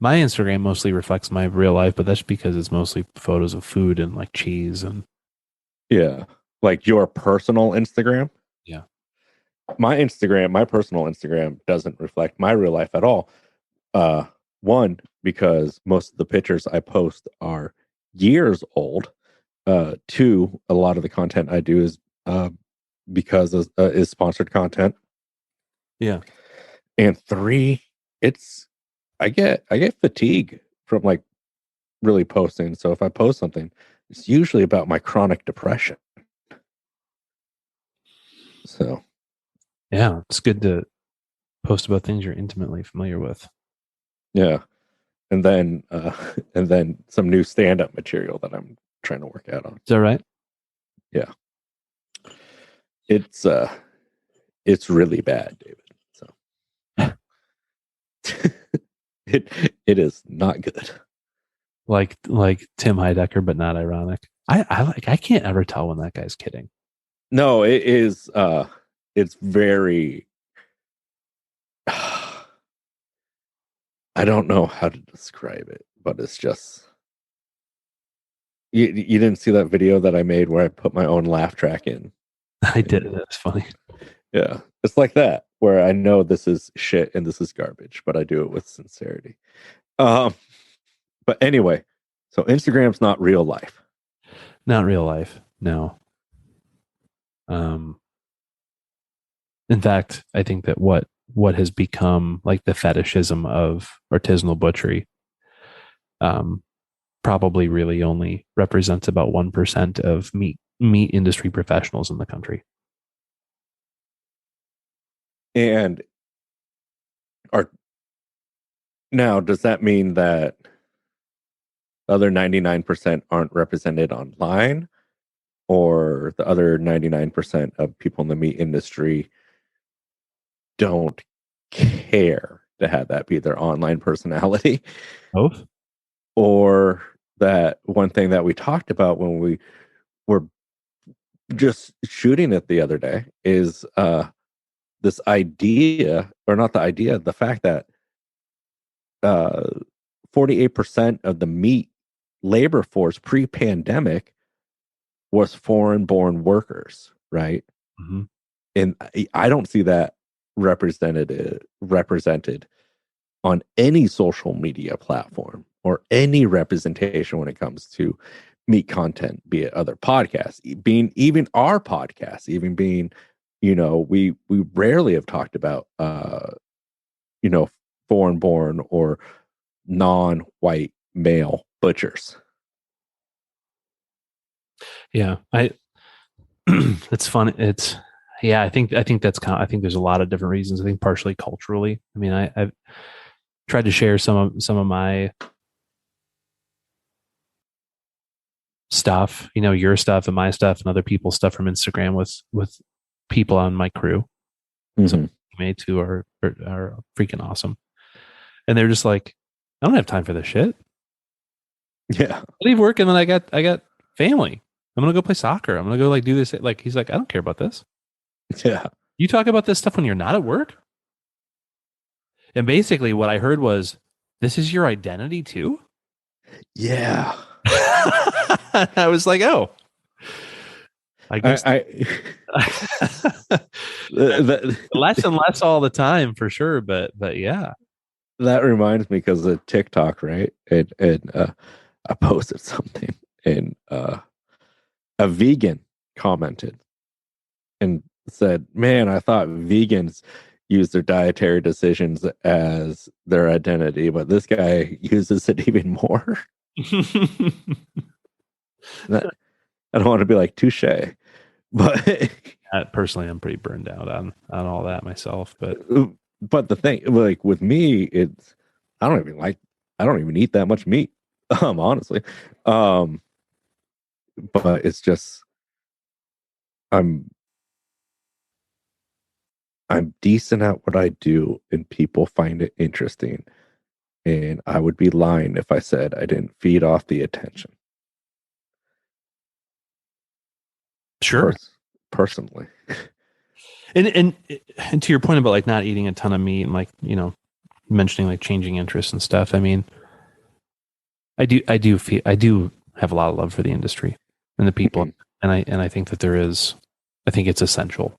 My Instagram mostly reflects my real life, but that's because it's mostly photos of food and like cheese and Yeah. Like your personal Instagram? yeah. My personal Instagram doesn't reflect my real life at all. One, because most of the pictures I post are years old. Two, a lot of the content I do is because is sponsored content. Yeah. And 3, I get fatigue from like really posting. So if I post something, it's usually about my chronic depression. So Yeah, it's good to post about things you're intimately familiar with. yeah. And then some new stand-up material that I'm trying to work out on. Is that right? Yeah. It's really bad, David. So it is not good. Like Tim Heidecker, but not ironic. I can't ever tell when that guy's kidding. No, it is it's very I don't know how to describe it, but it's just, you didn't see that video that I made where I put my own laugh track in. I did. That's funny. Yeah. It's like that, where I know this is shit and this is garbage, but I do it with sincerity. But anyway, so Instagram's not real life. Not real life. No. In fact, I think that what has become like the fetishism of artisanal butchery probably really only represents about 1% of meat industry professionals in the country. And now, does that mean that the other 99% aren't represented online, or the other 99% of people in the meat industry don't care to have that be their online personality? Both? Or that one thing that we talked about when we were just shooting it the other day is this idea, or not the idea, the fact that 48% of the meat labor force pre-pandemic was foreign-born workers, right? Mm-hmm. And I don't see that represented on any social media platform, or any representation when it comes to meat content, be it other podcasts, being even our podcast, even being, we rarely have talked about foreign born or non-white male butchers. Yeah, it's fun. It's I think that's I think there's a lot of different reasons. I think partially culturally. I mean, I've tried to share some of my stuff, your stuff and my stuff and other people's stuff from Instagram with people on my crew. Mm-hmm. So teammates who are freaking awesome, and they're just like, I don't have time for this shit. Yeah. I leave work and then I got family. I'm gonna go play soccer. I'm gonna go like do this. Like he's like, I don't care about this. Yeah. You talk about this stuff when you're not at work. And basically, what I heard was, this is your identity too. Yeah. I was like, oh, I guess less and less all the time for sure. But yeah, that reminds me because of TikTok, right? And I posted something, and a vegan commented and said, "Man, I thought vegans use their dietary decisions as their identity, but this guy uses it even more." That, I don't want to be like touche, but personally, I'm pretty burned out on all that myself. but the thing, like with me, it's I don't even eat that much meat, honestly. But it's just I'm I'm decent at what I do, and people find it interesting. And I would be lying if I said I didn't feed off the attention. Sure. Personally. And to your point about like not eating a ton of meat and like, you know, mentioning like changing interests and stuff. I mean, I do have a lot of love for the industry and the people. Mm-hmm. And I think that I think it's essential.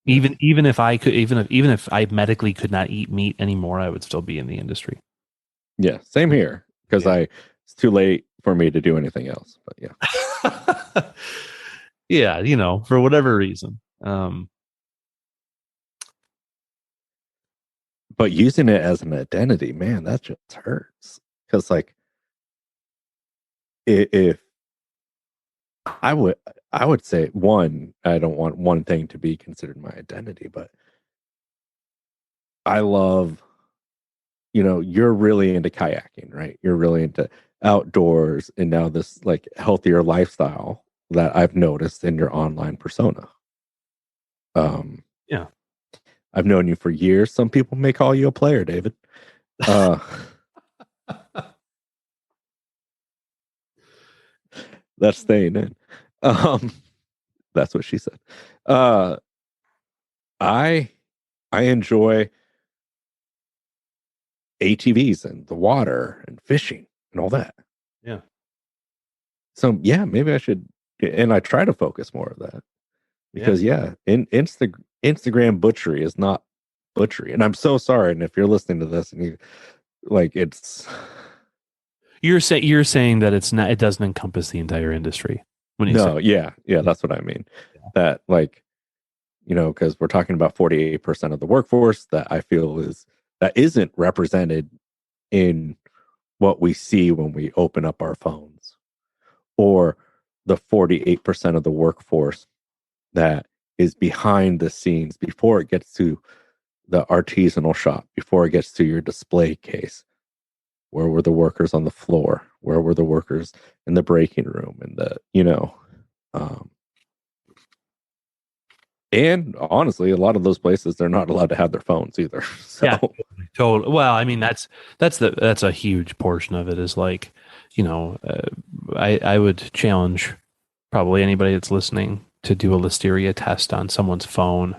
Even if I medically could not eat meat anymore, I would still be in the industry. Yeah, same here. Because it's too late for me to do anything else. But yeah. Yeah, you know, for whatever reason. But using it as an identity, man, that just hurts. Because like if I would say I don't want one thing to be considered my identity, but I love, you're really into kayaking, right? You're really into outdoors, and now this like healthier lifestyle that I've noticed in your online persona. Yeah. I've known you for years. Some people may call you a player, David. That's staying in. That's what she said. I enjoy ATVs and the water and fishing and all that. Yeah. So yeah, maybe I should, and I try to focus more of that because Instagram butchery is not butchery, and I'm so sorry. And if you're listening to this and you like, you're saying that it doesn't encompass the entire industry. Yeah, that's what I mean. Yeah. That like, because we're talking about 48% of the workforce that I feel that isn't represented in what we see when we open up our phones, or the 48% of the workforce that is behind the scenes before it gets to the artisanal shop, before it gets to your display case. Where were the workers on the floor? Where were the workers in the breaking room? And and honestly, a lot of those places, they're not allowed to have their phones either. So. Yeah, totally. Well, I mean, that's a huge portion of it is like, I would challenge probably anybody that's listening to do a listeria test on someone's phone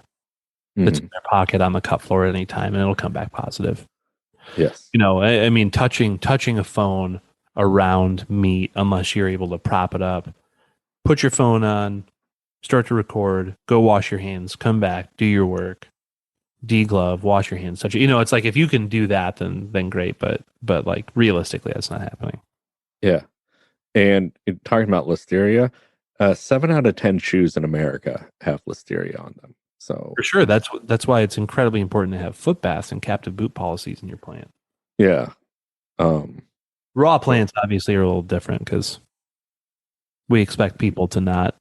that's in their pocket on the cut floor at any time, and it'll come back positive. Yes. I mean, touching a phone around meat, unless you're able to prop it up, put your phone on, start to record, go wash your hands, come back, do your work, deglove, wash your hands, touch it. It's like if you can do that, then great. But like realistically, that's not happening. Yeah. And talking about listeria, 7 out of 10 shoes in America have listeria on them. So for sure, that's why it's incredibly important to have foot baths and captive boot policies in your plant. Yeah. Raw plants obviously are a little different because we expect people to not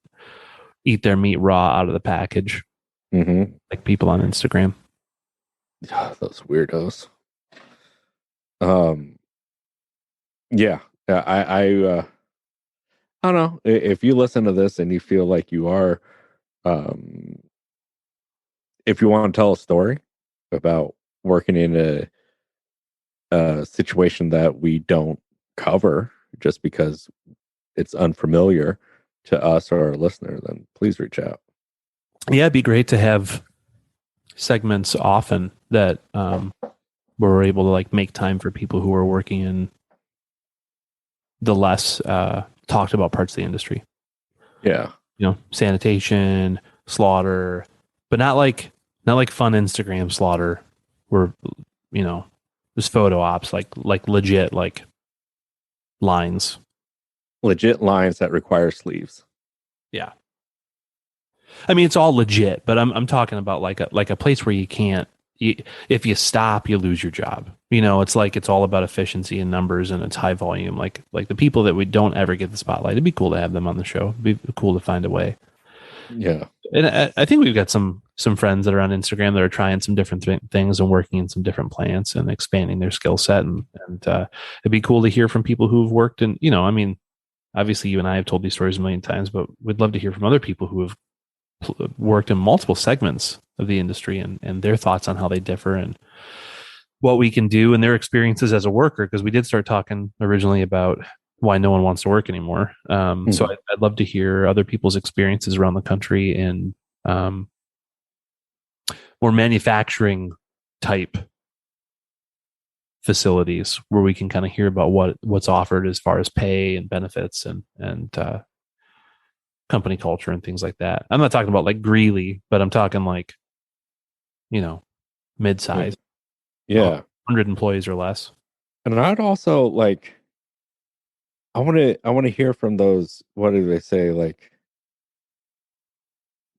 eat their meat raw out of the package, like people on Instagram. Those weirdos. Yeah. I don't know if you listen to this and you feel like you are, if you want to tell a story about working in a situation that we don't cover just because it's unfamiliar to us or our listener, then please reach out. Yeah, it'd be great to have segments often that where we're able to like make time for people who are working in the less talked about parts of the industry. Yeah. Sanitation, slaughter, but not like fun Instagram slaughter where there's photo ops, like legit like lines. Legit lines that require sleeves. Yeah. I mean, it's all legit, but I'm talking about like a place where you can't. If you stop, you lose your job. It's all about efficiency and numbers, and it's high volume. Like the people that we don't ever get the spotlight. It'd be cool to have them on the show. It'd be cool to find a way. Yeah, and I think we've got some friends that are on Instagram that are trying some different things and working in some different plants and expanding their skill set. And it'd be cool to hear from people who've worked in. I mean, obviously, you and I have told these stories a million times, but we'd love to hear from other people who have worked in multiple segments of the industry and their thoughts on how they differ and what we can do and their experiences as a worker. Because we did start talking originally about why no one wants to work anymore. So I'd love to hear other people's experiences around the country in more manufacturing type facilities where we can kind of hear about what's offered as far as pay and benefits and company culture and things like that. I'm not talking about like Greeley, but I'm talking like, mid-size. Yeah. 100 employees or less. And I'd also like, I want to hear from those, what do they say? Like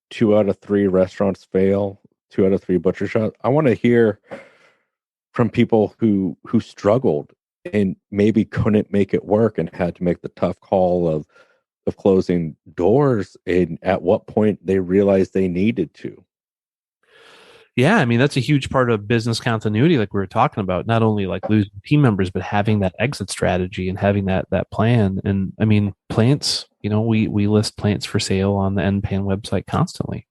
2 out of 3 restaurants fail, 2 out of 3 butcher shops. I want to hear from people who struggled and maybe couldn't make it work and had to make the tough call of closing doors, and at what point they realized they needed to. Yeah, I mean, that's a huge part of business continuity, like we were talking about, not only like losing team members, but having that exit strategy and having that plan. And I mean, plants, we list plants for sale on the NPAN website constantly.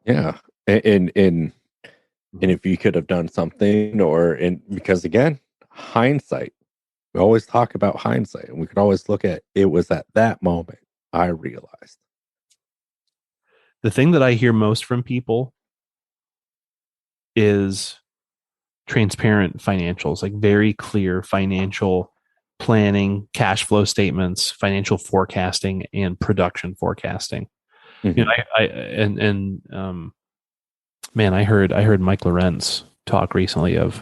Yeah. And if you could have done something, because again, hindsight, we always talk about hindsight, and we could always look at it was at that moment I realized. The thing that I hear most from people is transparent financials, like very clear financial planning, cash flow statements, financial forecasting, and production forecasting. Mm-hmm. I heard Mike Lorenz talk recently of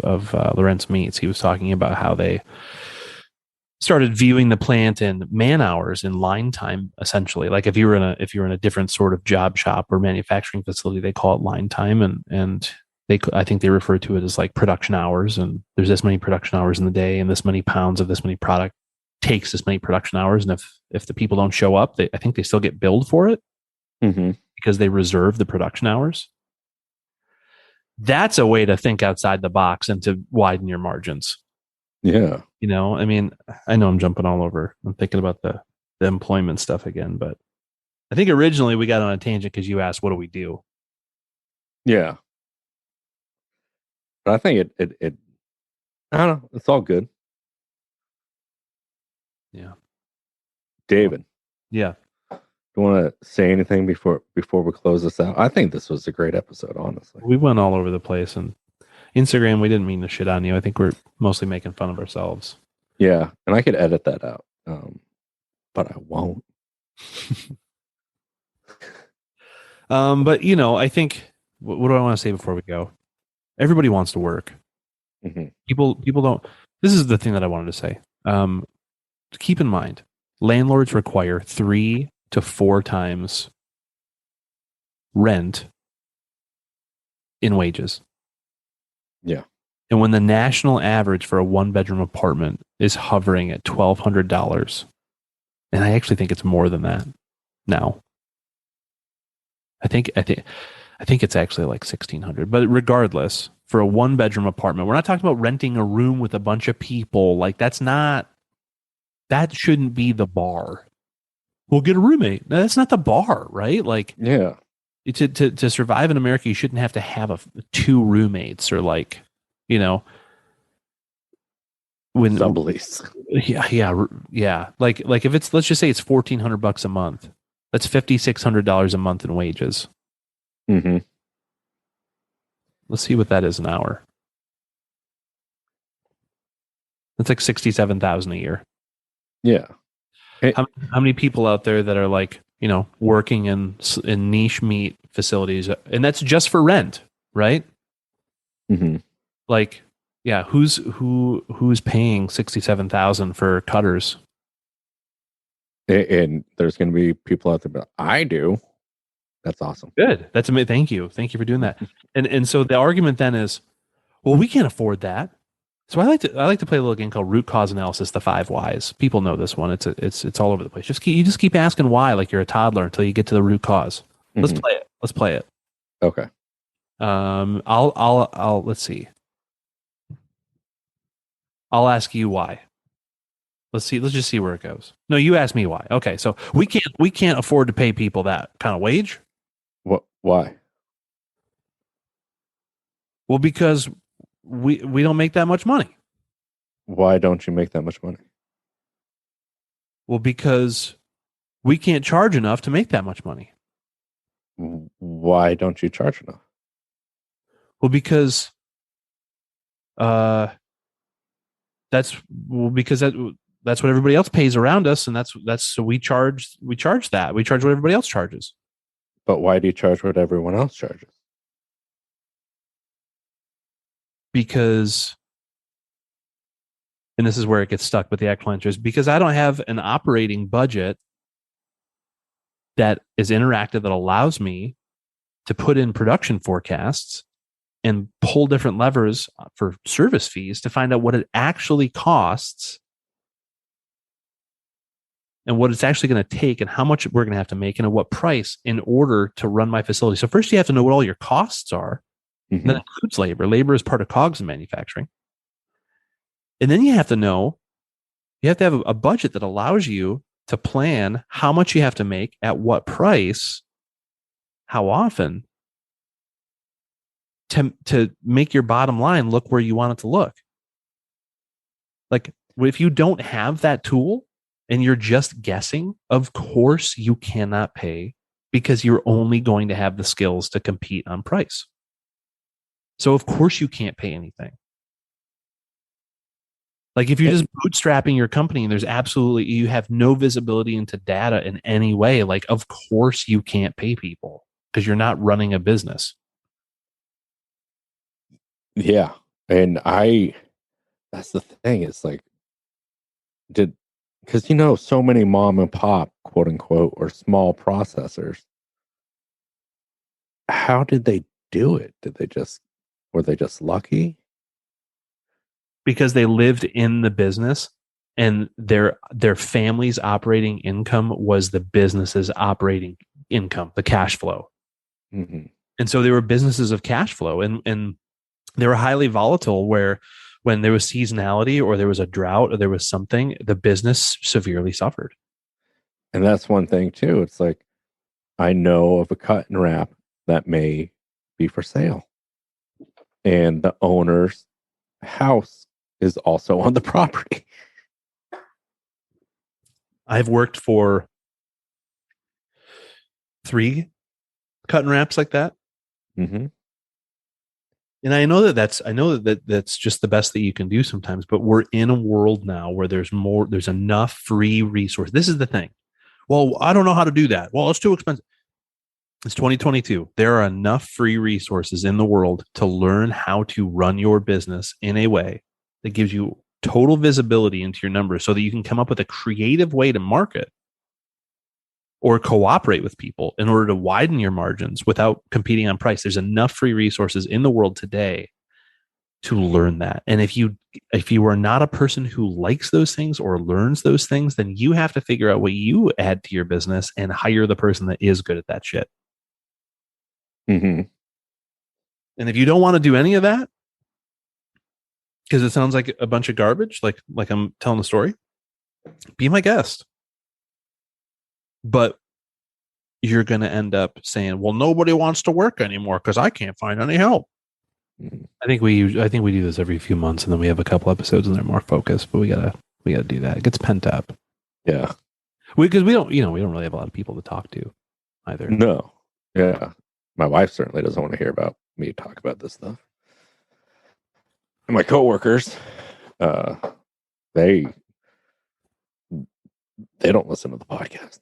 Lorenz Meats. He was talking about how they started viewing the plant in man hours in line time, essentially. Like if you were in a different sort of job shop or manufacturing facility, they call it line time, and I think they refer to it as like production hours. And there's this many production hours in the day, and this many pounds of this many product takes this many production hours. And if the people don't show up, I think they still get billed for it because they reserve the production hours. That's a way to think outside the box and to widen your margins. Yeah. I mean, I know I'm jumping all over. I'm thinking about the employment stuff again, but I think originally we got on a tangent because you asked, what do we do? Yeah. But I think it I don't know. It's all good. Yeah. David. Yeah. Do you want to say anything before we close this out? I think this was a great episode, honestly. We went all over the place, and Instagram, we didn't mean to shit on you. I think we're mostly making fun of ourselves. Yeah. And I could edit that out. But I won't. But I think what do I want to say before we go? Everybody wants to work. Mm-hmm. People don't. This is the thing that I wanted to say. Keep in mind, landlords require 3 to 4 times rent in wages. Yeah. And when the national average for a 1-bedroom apartment is hovering at $1,200, and I actually think it's more than that now. I think it's actually like $1,600. But regardless, for a 1-bedroom apartment, we're not talking about renting a room with a bunch of people. Like that shouldn't be the bar. We'll get a roommate. No, that's not the bar, right? Like, yeah. To survive in America, you shouldn't have to have two roommates or like, you know, when Sublease. yeah. Like if it's, let's just say it's $1,400 a month. That's $5,600 a month in wages. Mm-hmm. Let's see what that is an hour. That's like 67,000 a year. Yeah. How many people out there that are like, working in niche meat facilities, and that's just for rent, right? Mm-hmm. Like, yeah, who's paying 67,000 for cutters? And there's going to be people out there, but I do. That's awesome. Good. That's amazing. Thank you for doing that. And so the argument then is, well, we can't afford that. So I like to play a little game called root cause analysis, the 5 whys. People know this one. It's all over the place. You just keep asking why, like you're a toddler, until you get to the root cause. Let's play it. Let's play it. Okay. I'll let's see. I'll ask you why. Let's see. Let's just see where it goes. No, you ask me why. Okay, so we can't afford to pay people that kind of wage. What? Why? Well, because we don't make that much money. Why don't you make that much money? Well, because we can't charge enough to make that much money. Why don't you charge enough? Well, because that's what everybody else pays around us, and that's so we charge that. We charge what everybody else charges. But why do you charge what everyone else charges? Because, and this is where it gets stuck with the actual answer, is because I don't have an operating budget that is interactive, that allows me to put in production forecasts and pull different levers for service fees to find out what it actually costs and what it's actually going to take and how much we're going to have to make and at what price in order to run my facility. So first you have to know what all your costs are. Mm-hmm. That includes labor. Labor is part of COGS in manufacturing. And then you have to have a budget that allows you to plan how much you have to make, at what price, how often, to make your bottom line look where you want it to look. Like, if you don't have that tool and you're just guessing, of course you cannot pay, because you're only going to have the skills to compete on price. So of course you can't pay anything. Like if you're just bootstrapping your company and you have no visibility into data in any way, like of course you can't pay people because you're not running a business. Yeah. And that's the thing. It's like, because so many mom and pop, quote unquote, or small processors, how did they do it? Were they just lucky? Because they lived in the business and their family's operating income was the business's operating income, the cash flow. Mm-hmm. And so they were businesses of cash flow, and they were highly volatile, where when there was seasonality or there was a drought or there was something, the business severely suffered. And that's one thing too. It's like, I know of a cut and wrap that may be for sale, and the owner's house is also on the property. I've worked for 3 cut and wraps like that. Mm-hmm. And I know that's just the best that you can do sometimes, but we're in a world now where there's enough free resource. This is the thing. Well, I don't know how to do that. Well, it's too expensive. It's 2022. There are enough free resources in the world to learn how to run your business in a way that gives you total visibility into your numbers so that you can come up with a creative way to market or cooperate with people in order to widen your margins without competing on price. There's enough free resources in the world today to learn that. And if you are not a person who likes those things or learns those things, then you have to figure out what you add to your business and hire the person that is good at that shit. Mm-hmm. And if you don't want to do any of that, because it sounds like a bunch of garbage, like I'm telling the story, be my guest. But you're going to end up saying, well, nobody wants to work anymore because I can't find any help. Mhm. I think we do this every few months, and then we have a couple episodes and they're more focused, but we gotta do that. It gets pent up. Yeah. Because we don't really have a lot of people to talk to either. No. Yeah. My wife certainly doesn't want to hear about me talk about this stuff. And my coworkers, they don't listen to the podcast.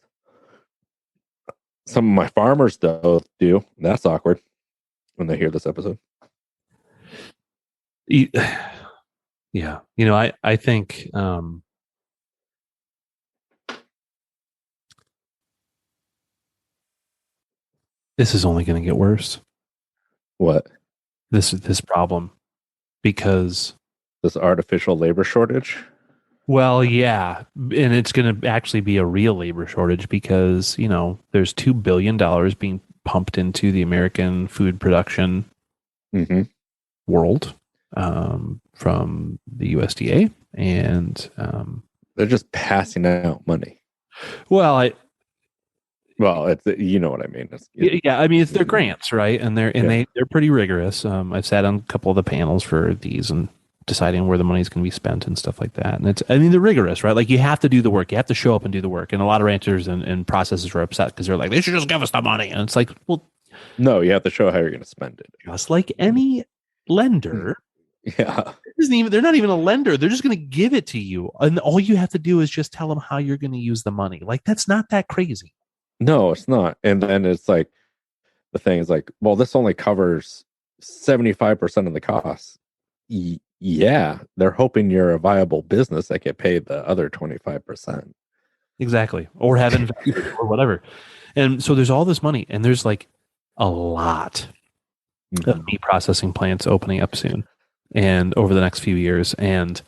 Some of my farmers though do. That's awkward when they hear this episode. Yeah. I think this is only going to get worse. What? This problem, because this artificial labor shortage? Well, yeah, and it's going to actually be a real labor shortage because, there's $2 billion being pumped into the American food production world from the USDA. And they're just passing out money. Well, it's you know what I mean. Yeah, I mean it's their grants, right? And they're pretty rigorous. I've sat on a couple of the panels for these and deciding where the money is going to be spent and stuff like that. And they're rigorous, right? Like you have to do the work. You have to show up and do the work. And a lot of ranchers and processors are upset because they're like, they should just give us the money. And it's like, well, no, you have to show how you're going to spend it. Just like any lender. Yeah. They're not even a lender. They're just going to give it to you. And all you have to do is just tell them how you're going to use the money. Like that's not that crazy. No, it's not. And then it's like, the thing is like, well, this only covers 75% of the costs. Yeah, they're hoping you're a viable business that get paid the other 25%. Exactly. Or have invested or whatever. And so there's all this money, and there's like a lot of meat processing plants opening up soon and over the next few years. And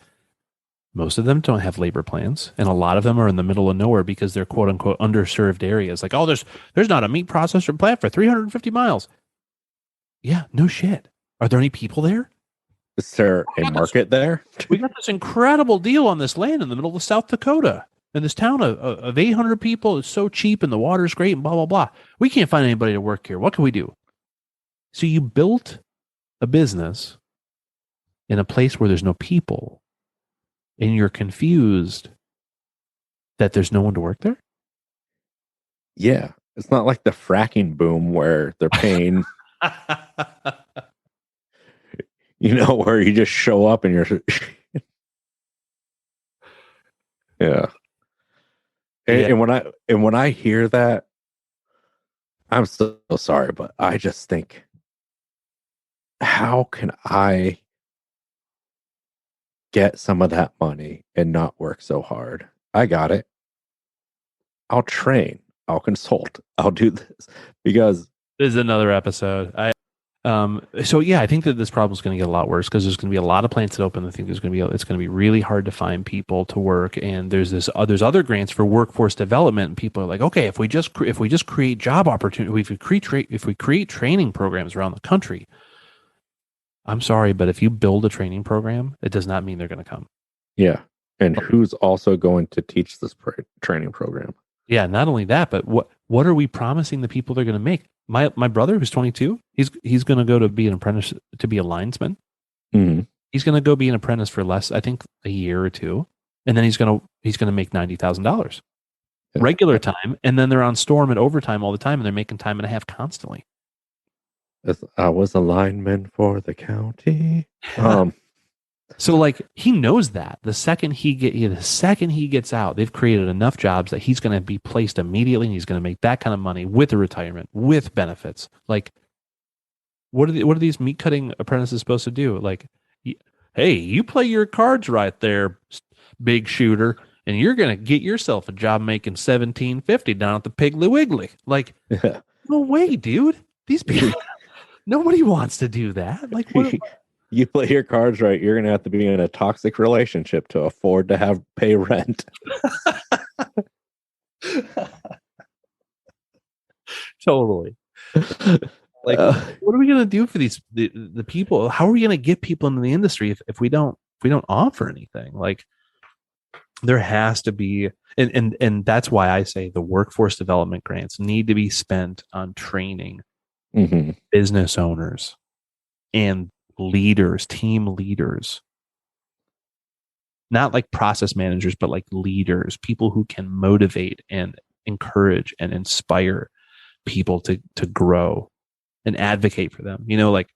most of them don't have labor plans, and a lot of them are in the middle of nowhere because they're quote unquote underserved areas. Like, oh, there's not a meat processor plant for 350 miles. Yeah, no shit. Are there any people there? Is there a market there? We got this incredible deal on this land in the middle of South Dakota. And this town of 800 people is so cheap and the water's great and blah, blah, blah. We can't find anybody to work here. What can we do? So you built a business in a place where there's no people, and you're confused that there's no one to work there? Yeah. It's not like the fracking boom where they're paying, where you just show up and you're... Yeah. And when I hear that, I'm so sorry, but I just think, how can I get some of that money and not work so hard? I got it. I'll train. I'll consult. I'll do this because this is another episode. So yeah, I think that this problem is going to get a lot worse because there's going to be a lot of plants that open. I think it's going to be really hard to find people to work. And there's other grants for workforce development, and people are like, okay, if we just create job opportunity, if we create training programs around the country. I'm sorry, but if you build a training program, it does not mean they're going to come. Yeah, and who's also going to teach this training program? Yeah, not only that, but what are we promising the people they're going to make? My brother, who's 22, he's going to go to be an apprentice, to be a linesman. Mm-hmm. He's going to go be an apprentice for less, I think, a year or two, and then he's going to make $90,000 regular time, and then they're on storm and overtime all the time, and they're making time and a half constantly. I was a lineman for the county. So like he knows that the second he gets out, they've created enough jobs that he's going to be placed immediately, and he's going to make that kind of money with a retirement, with benefits. Like, what are these meat cutting apprentices supposed to do? Like, hey, you play your cards right there, big shooter, and you're going to get yourself a job making $17.50 down at the Piggly Wiggly. Like, no way, dude. These people. Nobody wants to do that. Like, what? You play your cards right, you're going to have to be in a toxic relationship to afford to pay rent. Totally. Like, what are we going to do for the people? How are we going to get people into the industry if we don't offer anything? Like, There has to be, and that's why I say the workforce development grants need to be spent on training business owners and leaders, team leaders, not like process managers, but like leaders, people who can motivate and encourage and inspire people to grow and advocate for them. Like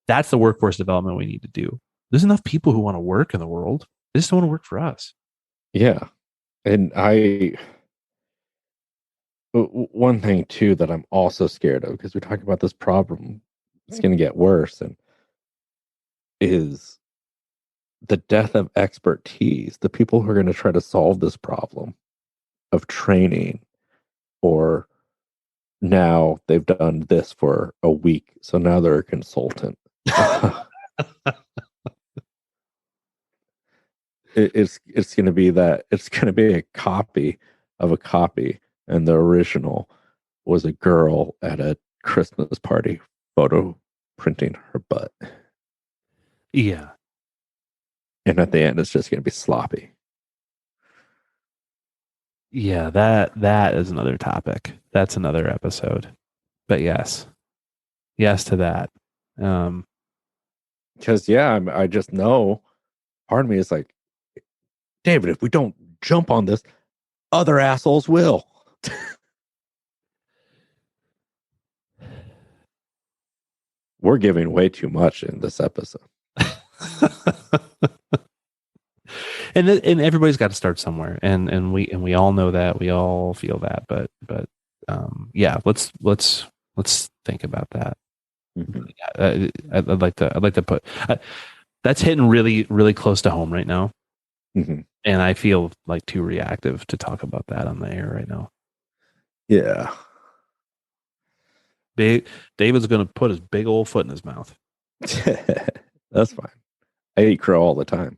that's the workforce development we need to do. There's enough people who want to work in the world. They just don't want to work for us. Yeah. And one thing too that I'm also scared of, because we talk about this problem, it's going to get worse, and is the death of expertise. The people who are going to try to solve this problem of training, or now they've done this for a week, so now they're a consultant. It's going to be that. It's going to be a copy of a copy, and the original was a girl at a Christmas party photo printing her butt. Yeah. And at the end, it's just going to be sloppy. Yeah, that is another topic. That's another episode. But yes to that. Because I just know part of me is like, David, if we don't jump on this, other assholes will. We're giving way too much in this episode. and everybody's got to start somewhere, and we all know that, we all feel that, but yeah, let's think about that. I'd like to put that's hitting really, really close to home right now. And I feel like too reactive to talk about that on the air right now. Yeah. David's going to put his big old foot in his mouth. That's fine. I eat crow all the time.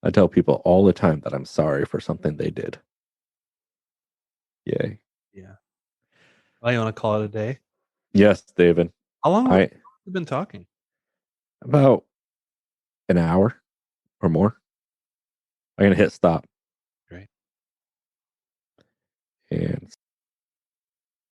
I tell people all the time that I'm sorry for something they did. Yay. Yeah. Oh, you want to call it a day? Yes, David. How long have we been talking? About an hour or more. I'm going to hit stop.